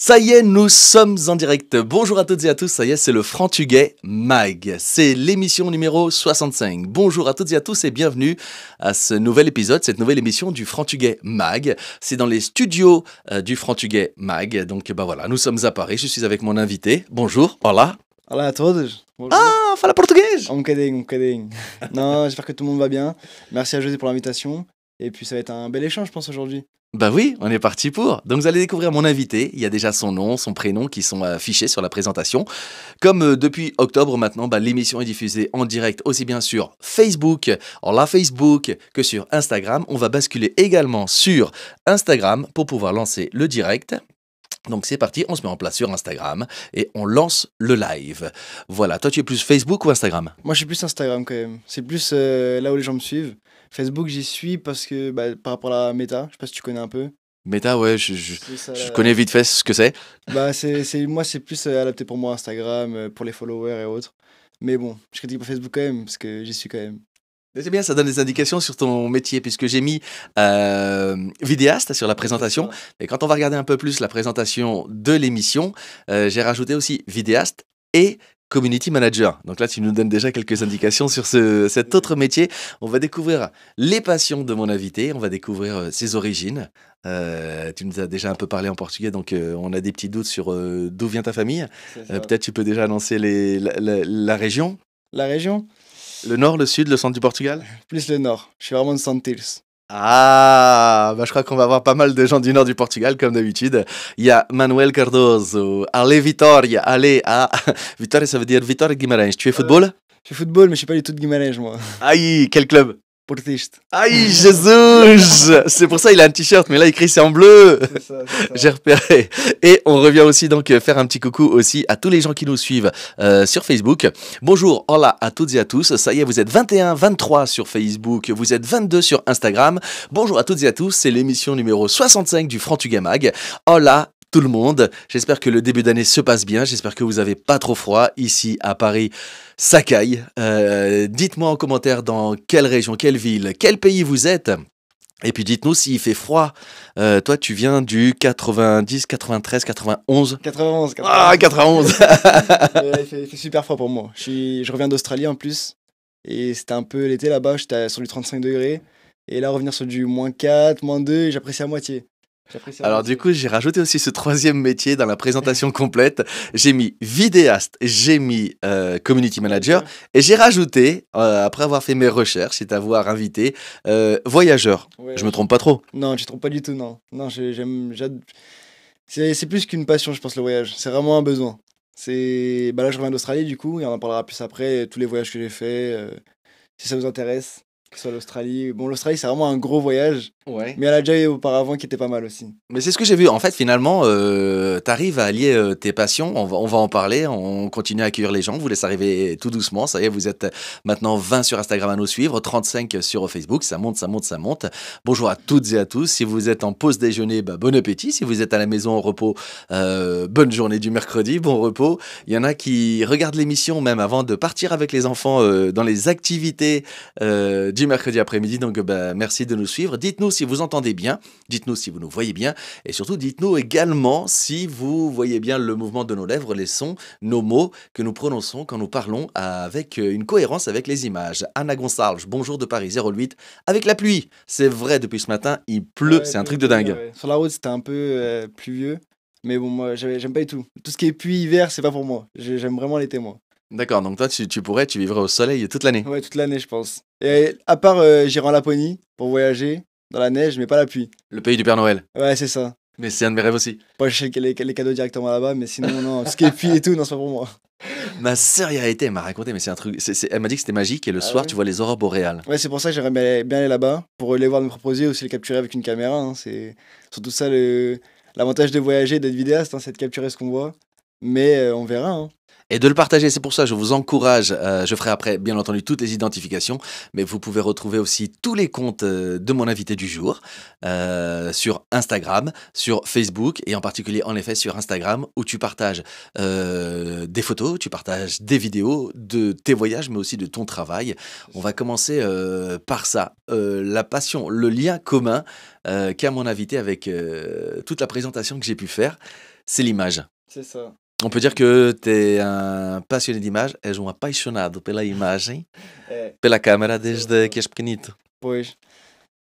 Ça y est, nous sommes en direct. Bonjour à toutes et à tous, ça y est, c'est le Franc-Tugais Mag. C'est l'émission numéro 65. Bonjour à toutes et à tous et bienvenue à ce nouvel épisode, cette nouvelle émission du Franc-Tugais Mag. C'est dans les studios du Franc-Tugais Mag. Donc voilà, nous sommes à Paris, je suis avec mon invité. Bonjour, hola. Olá a todos. Bonjour. Ah, fala português. Un bocadinho, um bocadinho. Non, j'espère que tout le monde va bien. Merci à José pour l'invitation. Et puis ça va être un bel échange, je pense, aujourd'hui. Bah oui, on est parti pour. Donc vous allez découvrir mon invité. Il y a déjà son nom, son prénom qui sont affichés sur la présentation. Comme depuis octobre maintenant, l'émission est diffusée en direct aussi bien sur Facebook, que sur Instagram. On va basculer également sur Instagram pour pouvoir lancer le direct. Donc c'est parti, on se met en place sur Instagram et on lance le live. Voilà, toi tu es plus Facebook ou Instagram? Moi, je suis plus Instagram quand même. C'est plus là où les gens me suivent. Facebook, j'y suis parce que par rapport à la méta, je sais pas si tu connais un peu. Meta, ouais, C'est ça, je connais vite fait ce que c'est. moi, c'est plus adapté pour moi, Instagram, pour les followers et autres. Mais bon, je critique pas Facebook quand même parce que j'y suis quand même. Mais c'est bien, ça donne des indications sur ton métier, puisque j'ai mis vidéaste sur la présentation. Et quand on va regarder un peu plus la présentation de l'émission, j'ai rajouté aussi vidéaste et community manager. Donc là, tu nous donnes déjà quelques indications sur cet autre métier. On va découvrir les passions de mon invité, on va découvrir ses origines. Tu nous as déjà un peu parlé en portugais, donc on a des petits doutes sur d'où vient ta famille. Peut-être tu peux déjà annoncer la région, La région, le nord, le sud, le centre du Portugal. plus le nord. Je suis vraiment de Santirs. Ah, je crois qu'on va avoir pas mal de gens du nord du Portugal, comme d'habitude. Il y a Manuel Cardoso, allez Vitória, allez à... Vitória, ça veut dire Vitória de Guimarães. Tu es football? Je fais football, mais je suis pas du tout de Guimarães, moi. Aïe, quel club? Portiste. Aïe, Jésus! C'est pour ça il a un t-shirt, mais là écrit c'est en bleu. C'est ça. J'ai repéré. Et on revient aussi donc faire un petit coucou aussi à tous les gens qui nous suivent sur Facebook. Bonjour, hola à toutes et à tous. Ça y est, vous êtes 21, 23 sur Facebook, vous êtes 22 sur Instagram. Bonjour à toutes et à tous, c'est l'émission numéro 65 du Franc-Tugais Mag. Hola tout le monde. J'espère que le début d'année se passe bien. J'espère que vous n'avez pas trop froid ici à Paris. Ça caille. Dites-moi en commentaire dans quelle région, quelle ville, quel pays vous êtes. Et puis dites-nous s'il fait froid. Toi, tu viens du 90, 93, 91. 91. Ah, 91. Il fait super froid pour moi. Je reviens d'Australie en plus. Et c'était un peu l'été là-bas. J'étais sur du 35 degrés. Et là, revenir sur du -4, -2, j'apprécie à moitié. Alors du coup, j'ai rajouté aussi ce troisième métier dans la présentation complète. J'ai mis vidéaste, j'ai mis community manager et j'ai rajouté, après avoir fait mes recherches et t'avoir invité, voyageur. Ouais, Je me trompe pas trop? Non, tu te trompes pas du tout, non. Non, c'est plus qu'une passion, je pense, le voyage. C'est vraiment un besoin. Là, je reviens d'Australie, du coup, et on en parlera plus après, tous les voyages que j'ai faits, si ça vous intéresse, que ce soit l'Australie. Bon, l'Australie, c'est vraiment un gros voyage, Ouais. mais il y en a déjà eu auparavant qui était pas mal aussi. Mais c'est ce que j'ai vu. En fait, finalement, t'arrives à allier tes passions. On va en parler. On continue à accueillir les gens. On vous laisse arriver tout doucement. Ça y est, vous êtes maintenant 20 sur Instagram à nous suivre, 35 sur Facebook. Ça monte, ça monte, ça monte. Bonjour à toutes et à tous. Si vous êtes en pause déjeuner, bon appétit. Si vous êtes à la maison en repos, bonne journée du mercredi, bon repos. Il y en a qui regardent l'émission même avant de partir avec les enfants dans les activités du mercredi après-midi. Donc, merci de nous suivre. Dites-nous si vous entendez bien. Dites-nous si vous nous voyez bien. Et surtout, dites-nous également si vous voyez bien le mouvement de nos lèvres, les sons, nos mots que nous prononçons quand nous parlons avec une cohérence avec les images. Anna Gonçalves, bonjour de Paris 08, avec la pluie. C'est vrai, depuis ce matin, il pleut, Ouais, c'est un truc de dingue. ouais. Sur la route, c'était un peu pluvieux, mais bon, moi, j'aime pas du tout. Tout ce qui est pluie, hiver, c'est pas pour moi. J'aime vraiment l'été, moi. D'accord, donc toi, tu vivrais au soleil toute l'année. Ouais, toute l'année, je pense. Et à part, j'irai en Laponie pour voyager dans la neige, mais pas la pluie. Le pays du Père Noël. Ouais, c'est ça. Mais c'est un de mes rêves aussi. Moi, j'achète les cadeaux directement là-bas, mais sinon, non. Tout ce qui est pluie et tout, non, c'est pas pour moi. Ma sœur y a été, elle m'a raconté, mais c'est un truc. Elle m'a dit que c'était magique et le Ah soir, ouais. tu vois les aurores boréales. Ouais, c'est pour ça que j'aimerais bien aller là-bas, pour les voir de me proposer, aussi les capturer avec une caméra. Hein. C'est surtout ça l'avantage de voyager, d'être vidéaste, hein, c'est de capturer ce qu'on voit. Mais on verra. Hein. Et de le partager. C'est pour ça que je vous encourage. Je ferai après, bien entendu, toutes les identifications, mais vous pouvez retrouver aussi tous les comptes de mon invité du jour sur Instagram, sur Facebook et en particulier, en effet, sur Instagram où tu partages des photos, tu partages des vidéos de tes voyages, mais aussi de ton travail. On va commencer par ça. La passion, le lien commun qu'a mon invité avec toute la présentation que j'ai pu faire. c'est l'image. C'est ça. On peut dire que tu es un passionné d'image, és apaixonado pela imagem, É, pela câmera desde que és pequenito. pois.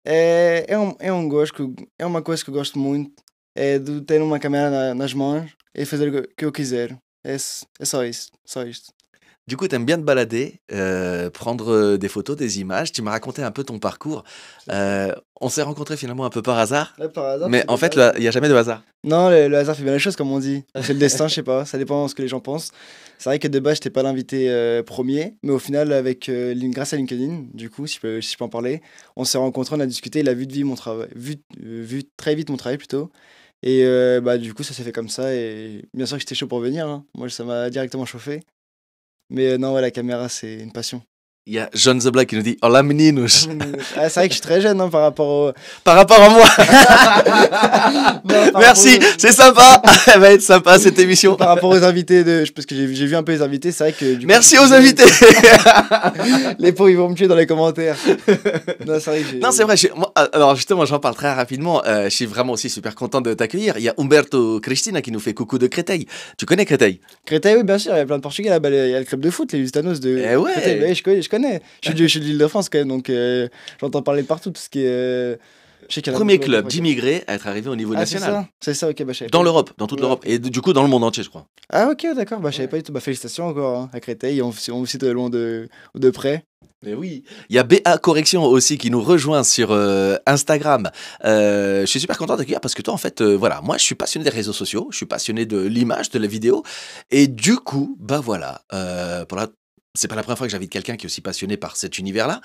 É um gosto, é uma coisa que eu gosto muito, é de ter uma câmera nas mãos e fazer o que eu quiser. É só isso, só isto. Du coup, tu aimes bien te balader, prendre des photos, des images. Tu m'as raconté un peu ton parcours. On s'est rencontrés finalement un peu par hasard, Là, par hasard, mais c'est en des fait, bases. il n'y a jamais de hasard. Non, le hasard fait bien les choses, comme on dit. C'est le destin, je sais pas, ça dépend de ce que les gens pensent. C'est vrai que de base, j'étais pas l'invité premier, mais au final, grâce à LinkedIn, du coup, si je peux en parler, on s'est rencontrés, on a discuté, il a vu de vite mon travail, vu très vite mon travail plutôt. Et bah, du coup, ça s'est fait comme ça. Et bien sûr que j'étais chaud pour venir, hein. Moi, ça m'a directement chauffé. Mais non, ouais, la caméra, c'est une passion. Il y a John The Black qui nous dit Hola meninos Ah, c'est vrai que je suis très jeune, hein, par rapport au. par rapport à moi. Non, par Merci, rapport c'est sympa. Elle va être sympa cette émission. Par rapport aux invités, parce que j'ai vu un peu les invités, c'est vrai que. Du coup, Merci aux invités. les pauvres, ils vont me tuer dans les commentaires. Non, c'est vrai que j'ai. Non, c'est vrai. Moi, alors justement, j'en parle très rapidement. Je suis vraiment aussi super content de t'accueillir. Il y a Humberto Cristina qui nous fait coucou de Créteil. Tu connais Créteil? Créteil, oui, bien sûr, il y a plein de Portugais là-bas. Il y a le club de foot, les Lusitanos de. Eh ouais. Créteil. Bah oui, je connais. Je suis de l'Île-de-France quand même, donc j'entends parler de partout, tout ce qui est. Je sais qu'il y en a Premier beaucoup, club beaucoup. d'immigrés à être arrivé au niveau Ah, c'est national. ça. C'est ça, ok, bah je savais Dans pas. l'Europe, dans toute Ouais. l'Europe. Et du coup, dans le monde entier, je crois. Ah, ok, d'accord, bah je savais Ouais. pas du tout. Bah félicitations encore hein, à Créteil, on vous cite de loin de près. Mais oui. Il y a BA Correction aussi qui nous rejoint sur Instagram. Je suis super content d'accueillir parce que toi, en fait, voilà, moi, je suis passionné des réseaux sociaux, je suis passionné de l'image, de la vidéo. Et du coup, bah voilà, c'est pas la première fois que j'invite quelqu'un qui est aussi passionné par cet univers-là,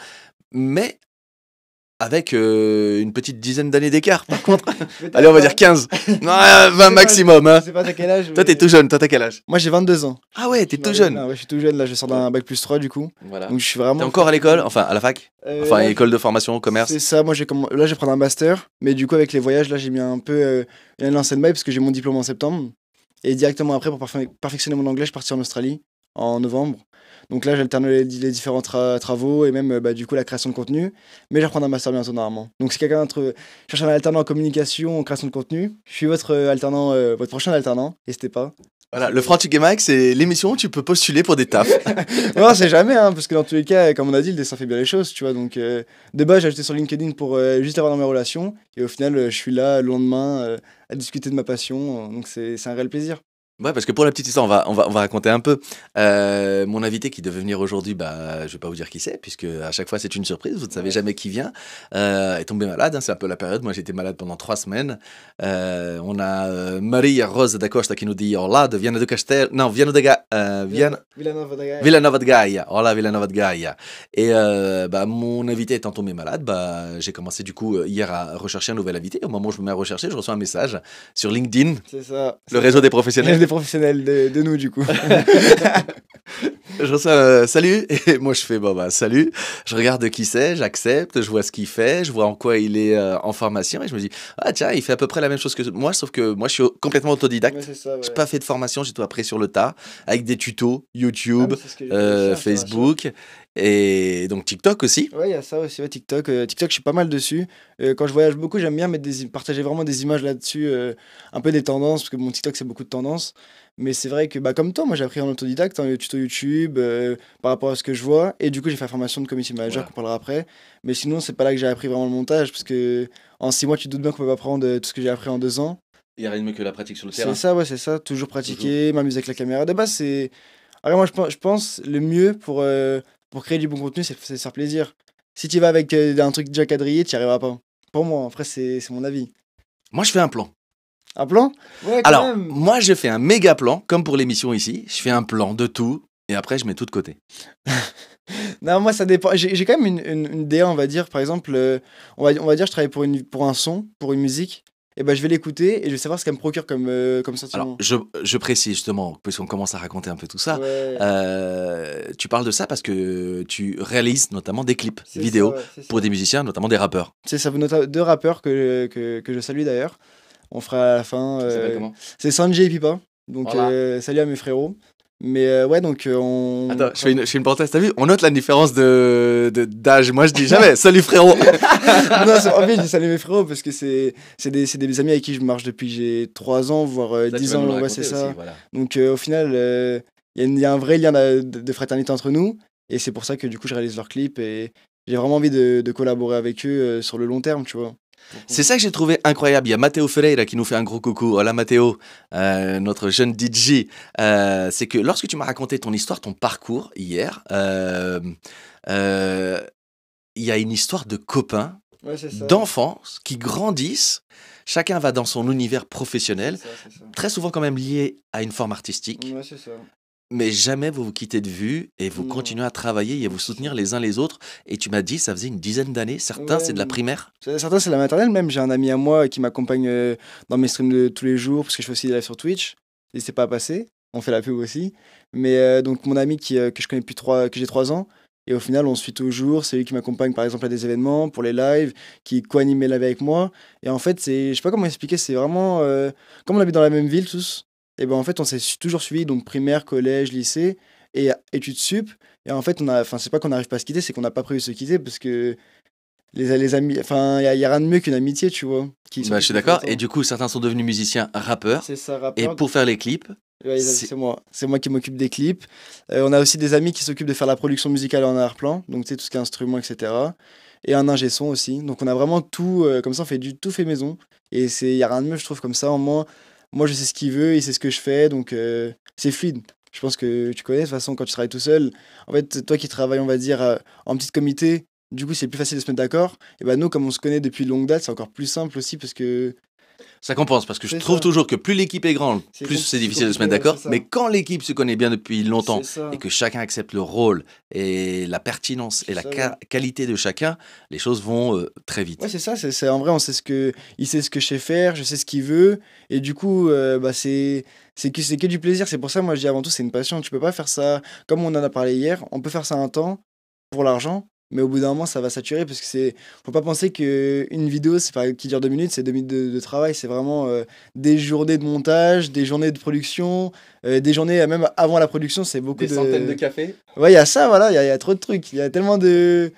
mais avec une petite dizaine d'années d'écart, par contre. Allez, on va dire 15. Non, 20 maximum. Hein. Je sais pas t'as quel âge. Toi, mais- t'es tout jeune. Toi, t'as quel âge? Moi j'ai 22 ans. Ah ouais, t'es Je tout m'en jeune. rappelle, ouais, je suis tout jeune, là je sors d'un bac plus 3 du coup. Voilà. Donc je suis T'es vraiment. encore à l'école, enfin à la fac, enfin là, école de formation, commerce. C'est ça, moi là je vais prendre un master, mais du coup avec les voyages là j'ai mis un peu une lancée de maille parce que j'ai mon diplôme en septembre. Et directement après pour perfectionner mon anglais je suis parti en Australie en novembre. Donc là j'alterne les différents travaux et même bah, du coup la création de contenu. Mais je vais reprendre un master bientôt normalement. Donc si quelqu'un cherche un alternant en communication, en création de contenu, je suis votre alternant, votre prochain alternant, n'hésitez pas. Voilà, le Franchi Game Mike, c'est l'émission où tu peux postuler pour des tafs. Non, c'est jamais, hein, parce que dans tous les cas, comme on a dit, le dessin fait bien les choses, tu vois. Donc, de base, j'ai ajouté sur LinkedIn pour juste avoir dans mes relations. Et au final, je suis là le lendemain à discuter de ma passion. Donc, c'est un réel plaisir. Ouais, parce que pour la petite histoire, on va raconter un peu. Mon invité qui devait venir aujourd'hui, bah, je vais pas vous dire qui c'est, puisque à chaque fois c'est une surprise, vous ne savez jamais qui vient. Est tombé malade, hein, c'est un peu la période. Moi j'étais malade pendant 3 semaines. On a Maria Rosa da Costa qui nous dit Olá, de Viana do Castelo. Non, Viana de Villanova de Gaia. Villanova de Gaia. Olá, Villanova de Gaia. Et bah, mon invité étant tombé malade, bah, j'ai commencé du coup hier à rechercher un nouvel invité. Au moment où je me mets à rechercher, je reçois un message sur LinkedIn, C'est ça. le réseau des professionnels. Des professionnels de nous, du coup. Je reçois salut et moi je fais bon bah salut, je regarde qui c'est, j'accepte, je vois ce qu'il fait, je vois en quoi il est en formation et je me dis ah tiens il fait à peu près la même chose que moi sauf que moi je suis complètement autodidacte, Ouais, c'est ça, ouais. j'ai pas fait de formation, j'ai tout appris sur le tas avec des tutos YouTube, Ah, mais c'est ce que j'ai fait aussi, hein, Facebook et donc TikTok aussi. Ouais, il y a ça aussi, ouais, TikTok. TikTok, je suis pas mal dessus. Quand je voyage beaucoup, j'aime bien partager vraiment des images là-dessus, un peu des tendances, parce que mon TikTok, c'est beaucoup de tendances. Mais c'est vrai que, bah, comme toi, moi, j'ai appris en autodidacte, en tuto YouTube, par rapport à ce que je vois. Et du coup, j'ai fait la formation de community manager, Voilà. qu'on parlera après. Mais sinon, c'est pas là que j'ai appris vraiment le montage, parce que en 6 mois, tu te doutes bien qu'on peut pas apprendre tout ce que j'ai appris en 2 ans. Il y a rien de mieux que la pratique sur le terrain. C'est ça, ouais, c'est ça. Toujours pratiquer, m'amuser avec la caméra. De base, c'est. Alors, moi, je pense le mieux pour créer du bon contenu, c'est de se faire plaisir. Si tu vas avec un truc déjà quadrillé, tu n'y arriveras pas. Pour moi, après, c'est mon avis. Moi je fais un plan. Un plan? Ouais, quand Alors même. moi je fais un méga plan comme pour l'émission ici, je fais un plan de tout et après je mets tout de côté. Non, moi, ça dépend. J'ai quand même une DA, on va dire. Par exemple, on va dire, je travaille pour un son, pour une musique. Et ben, je vais l'écouter et je vais savoir ce qu'elle me procure comme sentiment. Alors je précise justement, puisqu'on commence à raconter un peu tout ça, Ouais, tu parles de ça parce que tu réalises notamment des clips c'est vidéo ça, ouais, c'est pour ça. des musiciens, notamment des rappeurs. C'est ça, deux rappeurs que je salue d'ailleurs. On fera à la fin. C'est Sanjay et Pipa. Donc, Voilà. salut à mes frérots. Mais ouais, donc on. Attends, je fais une parenthèse, t'as vu? On note la différence d'âge. Moi, je dis jamais, salut frérot! Non, en fait, je dis salut mes frérots parce que c'est des amis avec qui je marche depuis que j'ai 3 ans, voire Ça, tu 10 vas nous le ans, ouais, raconter c'est aussi, ça. voilà. Donc au final, il y a un vrai lien de fraternité entre nous. Et c'est pour ça que du coup, je réalise leurs clips et j'ai vraiment envie de collaborer avec eux sur le long terme, tu vois. C'est ça que j'ai trouvé incroyable. Il y a Matteo Ferreira qui nous fait un gros coucou. Hola Matteo, notre jeune DJ. C'est que lorsque tu m'as raconté ton histoire, ton parcours hier, euh, il y a une histoire de copains, Ouais, c'est ça. d'enfance qui grandissent. Chacun va dans son univers professionnel, C'est ça. très souvent quand même lié à une forme artistique. Ouais, c'est ça. Mais jamais vous vous quittez de vue et vous Non. continuez à travailler et à vous soutenir les uns les autres. Et tu m'as dit, ça faisait une dizaine d'années. Certains, Ouais, c'est de la primaire. certains, c'est la maternelle même. J'ai un ami à moi qui m'accompagne dans mes streams de tous les jours parce que je fais aussi des lives sur Twitch. N'hésitez pas à passer. On fait la pub aussi. Mais donc, mon ami que je connais depuis que j'ai 3 ans. Et au final, on se suit toujours. C'est lui qui m'accompagne par exemple à des événements, pour les lives, qui co-anime mes lives avec moi. Et en fait, je sais pas comment expliquer, c'est vraiment. Comme on habite dans la même ville tous, et ben en fait, on s'est toujours suivi, donc primaire, collège, lycée et études sup. Et en fait, enfin, c'est pas qu'on n'arrive pas à se quitter, c'est qu'on n'a pas prévu de se quitter parce que les amis, enfin, y a rien de mieux qu'une amitié, tu vois. Bah, je suis d'accord. Et du coup, certains sont devenus musiciens, rappeurs. C'est ça, Et rappeur. pour faire les clips, Ouais, c'est c'est moi. C'est moi qui m'occupe des clips. On a aussi des amis qui s'occupent de faire la production musicale en arrière-plan, donc tu sais, tout ce qui est instruments, etc. Et un ingé son aussi. Donc on a vraiment tout, comme ça on fait tout fait maison. Et il y a rien de mieux, je trouve, comme ça. Au moins, moi je sais ce qu'il veut, il sait ce que je fais, donc c'est fluide. Je pense que tu connais, de toute façon, quand tu travailles tout seul, en fait, toi qui travailles, on va dire, en petit comité, du coup c'est plus facile de se mettre d'accord. Et ben nous, comme on se connaît depuis longue date, c'est encore plus simple aussi parce que ça compense parce que je c'est trouve ça. toujours que plus l'équipe est grande, plus c'est difficile de se mettre compliqué, ouais, d'accord. c'est ça. Mais quand l'équipe se connaît bien depuis longtemps C'est ça. et que chacun accepte le rôle et la pertinence et la C'est ça, ouais. qualité de chacun, les choses vont très vite. Ouais, c'est ça, en vrai, il sait ce que je sais faire, je sais ce qu'il veut, et du coup, bah, c'est que du plaisir. C'est pour ça, moi, je dis avant tout, c'est une passion. Tu peux pas faire ça, comme on en a parlé hier, on peut faire ça un temps pour l'argent, mais au bout d'un moment, ça va saturer parce que faut pas penser que une vidéo, qui dure 2 minutes, c'est 2 minutes de travail. C'est vraiment des journées de montage, des journées de production, des journées, même avant la production, c'est beaucoup cafés. Ouais, il y a ça, voilà, il y a trop de trucs. Il y a tellement de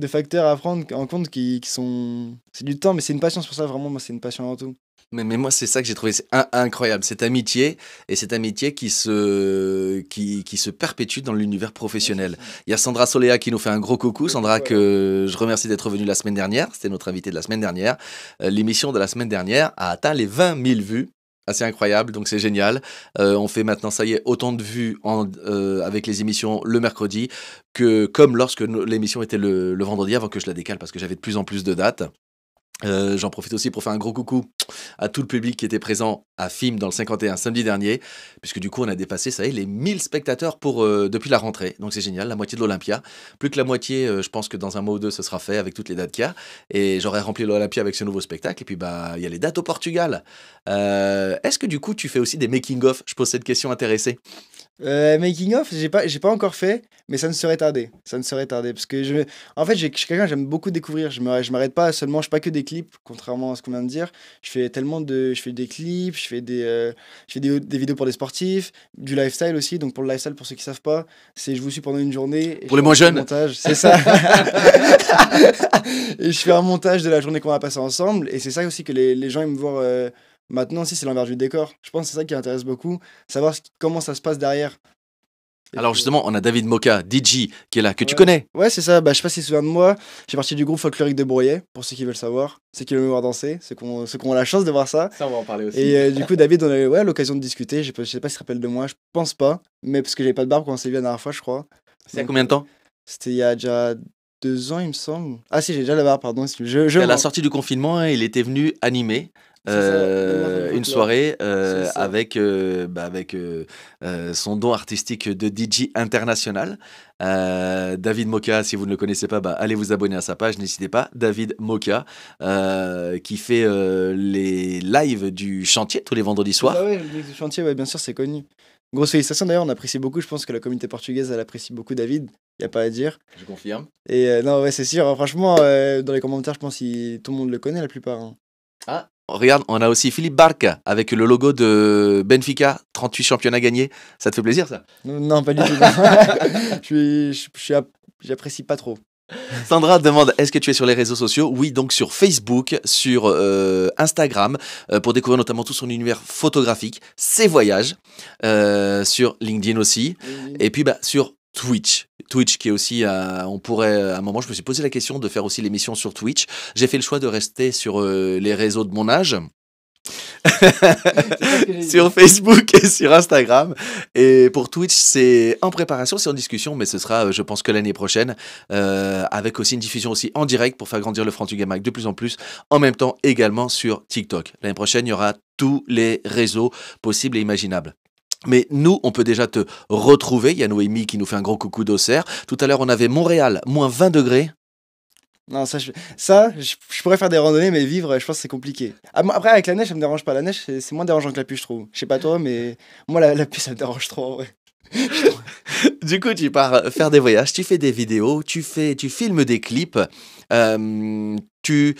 facteurs à prendre en compte qui sont. C'est du temps, mais c'est une passion, c'est pour ça, vraiment, moi, c'est une passion avant tout. Mais moi, c'est ça que j'ai trouvé incroyable, cette amitié, et cette amitié qui se perpétue dans l'univers professionnel. Il y a Sandra Soléa qui nous fait un gros coucou. Sandra, que je remercie d'être venue la semaine dernière. C'était notre invitée de la semaine dernière. L'émission de la semaine dernière a atteint les 20 000 vues. Assez incroyable, donc c'est génial. On fait maintenant, ça y est, autant de vues avec les émissions le mercredi que comme lorsque l'émission était le vendredi, avant que je la décale parce que j'avais de plus en plus de dates. J'en profite aussi pour faire un gros coucou à tout le public qui était présent à FIM dans le 51 samedi dernier, puisque du coup on a dépassé, ça y est, les 1000 spectateurs depuis la rentrée, donc c'est génial, la moitié de l'Olympia, plus que la moitié, je pense que dans un mois ou deux ce sera fait avec toutes les dates qu'il y a, et j'aurai rempli l'Olympia avec ce nouveau spectacle, et puis bah il y a les dates au Portugal. Est-ce que du coup tu fais aussi des making-of? Je pose cette question intéressée. Making of, j'ai pas encore fait, mais ça ne serait tardé. Ça ne serait tardé. Parce que en fait, je suis quelqu'un, j'aime beaucoup découvrir. Je m'arrête pas seulement, je fais pas que des clips, contrairement à ce qu'on vient de dire. Je fais des clips, je fais des vidéos pour des sportifs, du lifestyle aussi. Donc pour le lifestyle, pour ceux qui savent pas, je vous suis pendant une journée. Et Pour je les moins fais un jeunes. montage, c'est ça. Et je fais un montage de la journée qu'on va passer ensemble. Et c'est ça aussi que les gens aiment voir. Maintenant aussi, c'est l'envers du décor. Je pense que c'est ça qui intéresse beaucoup, savoir comment ça se passe derrière. Et Alors puis, justement, on a David Moka, DJ, qui est là, que tu ouais. connais. Ouais, c'est ça. Bah, je sais pas si tu te souviens de moi. J'ai parti du groupe folklorique de Brouillet, pour ceux qui veulent savoir. Ceux qui veulent me voir danser, ceux qui ont la chance de voir ça. Ça, on va en parler aussi. Et du coup, David, on a eu l'occasion de discuter. Je sais pas s'il se rappelle de moi, je pense pas. Mais parce que j'avais pas de barbe quand on s'est vu la dernière fois, je crois. C'est il y a combien de temps? C'était il y a déjà 2 ans, il me semble. Ah si, j'ai déjà la barbe, pardon. À la sortie du confinement, il était venu animer une soirée avec son don artistique de DJ international. David Moka, si vous ne le connaissez pas, allez vous abonner à sa page, n'hésitez pas. David Moka, qui fait les lives du chantier tous les vendredis soirs. Ah ouais, le mix du chantier, ouais, bien sûr, c'est connu. Grosse félicitations d'ailleurs, on apprécie beaucoup. Je pense que la communauté portugaise, elle apprécie beaucoup David. Y a pas à dire. Je confirme. Et non, ouais, c'est sûr. Franchement, dans les commentaires, je pense que tout le monde le connaît, la plupart. Hein. Ah, Regarde, on a aussi Philippe Barca avec le logo de Benfica, 38 championnats gagnés. Ça te fait plaisir, ça? Non, non, pas du tout. Non. J'apprécie pas trop. Sandra demande, est-ce que tu es sur les réseaux sociaux? Oui, donc sur Facebook, sur Instagram, pour découvrir notamment tout son univers photographique, ses voyages, sur LinkedIn aussi, et puis sur Twitch. Twitch qui est aussi, on pourrait, à un moment, je me suis posé la question de faire aussi l'émission sur Twitch. J'ai fait le choix de rester sur les réseaux de mon âge. Sur Facebook et sur Instagram. Et pour Twitch, c'est en préparation, c'est en discussion, mais ce sera, je pense, que l'année prochaine, avec aussi une diffusion aussi en direct pour faire grandir le Frantugamag de plus en plus, en même temps également sur TikTok. L'année prochaine, il y aura tous les réseaux possibles et imaginables. Mais nous, on peut déjà te retrouver. Il y a Noémie qui nous fait un gros coucou d'Auxerre. Tout à l'heure, on avait Montréal, moins 20 degrés. Non, je pourrais faire des randonnées, mais vivre, je pense que c'est compliqué. Ah, après, avec la neige, ça me dérange pas. La neige, c'est moins dérangeant que la pluie, je trouve. Je sais pas toi, mais moi, la pluie, ça me dérange trop, en vrai. Du coup, tu pars faire des voyages, tu fais des vidéos, tu filmes des clips, tu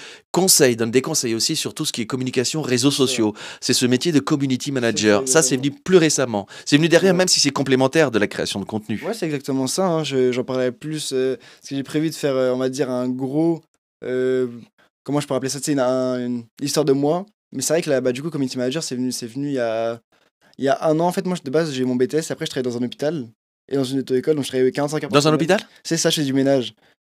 donnes des conseils aussi sur tout ce qui est communication, réseaux sociaux. C'est ce métier de community manager. Ça, c'est venu plus récemment. C'est venu derrière, même si c'est complémentaire de la création de contenu. Ouais, c'est exactement ça. Hein. J'en parlerai plus. Parce que j'ai prévu de faire, on va dire, un gros. Comment je pourrais appeler ça? C'est une histoire de moi. Mais c'est vrai que là, du coup, community manager, c'est venu il y a un an. En fait, moi, de base, j'ai mon BTS. Après, je travaillais dans un hôpital et dans une auto-école. Donc, je travaillais 45 heures par Dans un semaine. hôpital? C'est ça, je fais du ménage.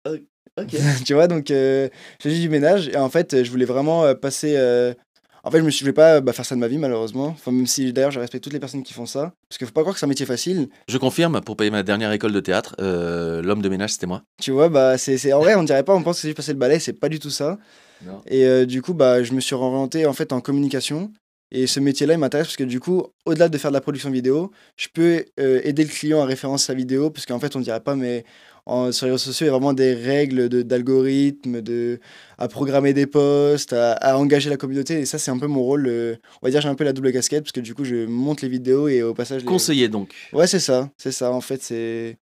Ok. Tu vois, donc, je fais du ménage. Et en fait, je voulais vraiment passer. En fait, je voulais pas faire ça de ma vie, malheureusement. Enfin, même si d'ailleurs, je respecte toutes les personnes qui font ça. Parce qu'il faut pas croire que c'est un métier facile. Je confirme, pour payer ma dernière école de théâtre, l'homme de ménage, c'était moi. Tu vois, en vrai, on dirait pas, on pense que c'est juste passer le balai, c'est pas du tout ça. Non. Et du coup, je me suis orienté en fait en communication. Et ce métier-là, il m'intéresse parce que du coup, au-delà de faire de la production vidéo, je peux aider le client à référencer sa vidéo. Parce qu'en fait, on dirait pas, mais sur les réseaux sociaux, il y a vraiment des règles d'algorithmes, à programmer des posts, à engager la communauté. Et ça, c'est un peu mon rôle. On va dire, j'ai un peu la double casquette parce que du coup, je monte les vidéos et au passage. Conseiller donc. Ouais, c'est ça. C'est ça. En fait, c'est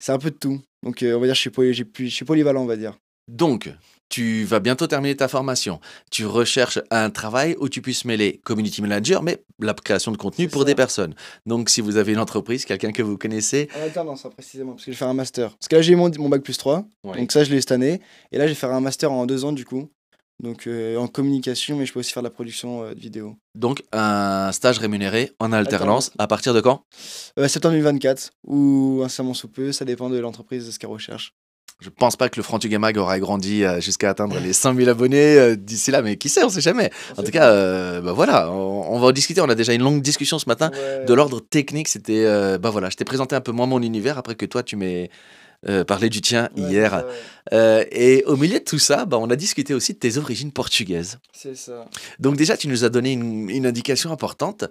un peu de tout. Donc, on va dire, je suis polyvalent, on va dire. Donc, tu vas bientôt terminer ta formation. Tu recherches un travail où tu puisses mêler community manager, mais la création de contenu C'est pour ça. des personnes. Donc, si vous avez une entreprise, quelqu'un que vous connaissez. En alternance, précisément, parce que je vais faire un master. Parce que là, j'ai eu mon bac plus 3, Ouais. donc ça, je l'ai eu cette année. Et là, je vais faire un master en 2 ans, du coup. Donc, en communication, mais je peux aussi faire de la production de vidéo. Donc, un stage rémunéré en alternance. Alternance. À partir de quand? Septembre 2024, ou incessamment sous peu, ça dépend de l'entreprise, de ce qu'elle recherche. Je pense pas que le Frantugamag aura grandi jusqu'à atteindre les 100 000 abonnés d'ici là, mais qui sait, on sait jamais. En tout cas, voilà, on va en discuter. On a déjà une longue discussion ce matin. Ouais. De l'ordre technique, c'était, voilà, je t'ai présenté un peu moins mon univers après que toi, tu m'aies parlé du tien Ouais, hier. c'est ça, ouais. Et au milieu de tout ça, on a discuté aussi de tes origines portugaises. C'est ça. Donc déjà, tu nous as donné une indication importante.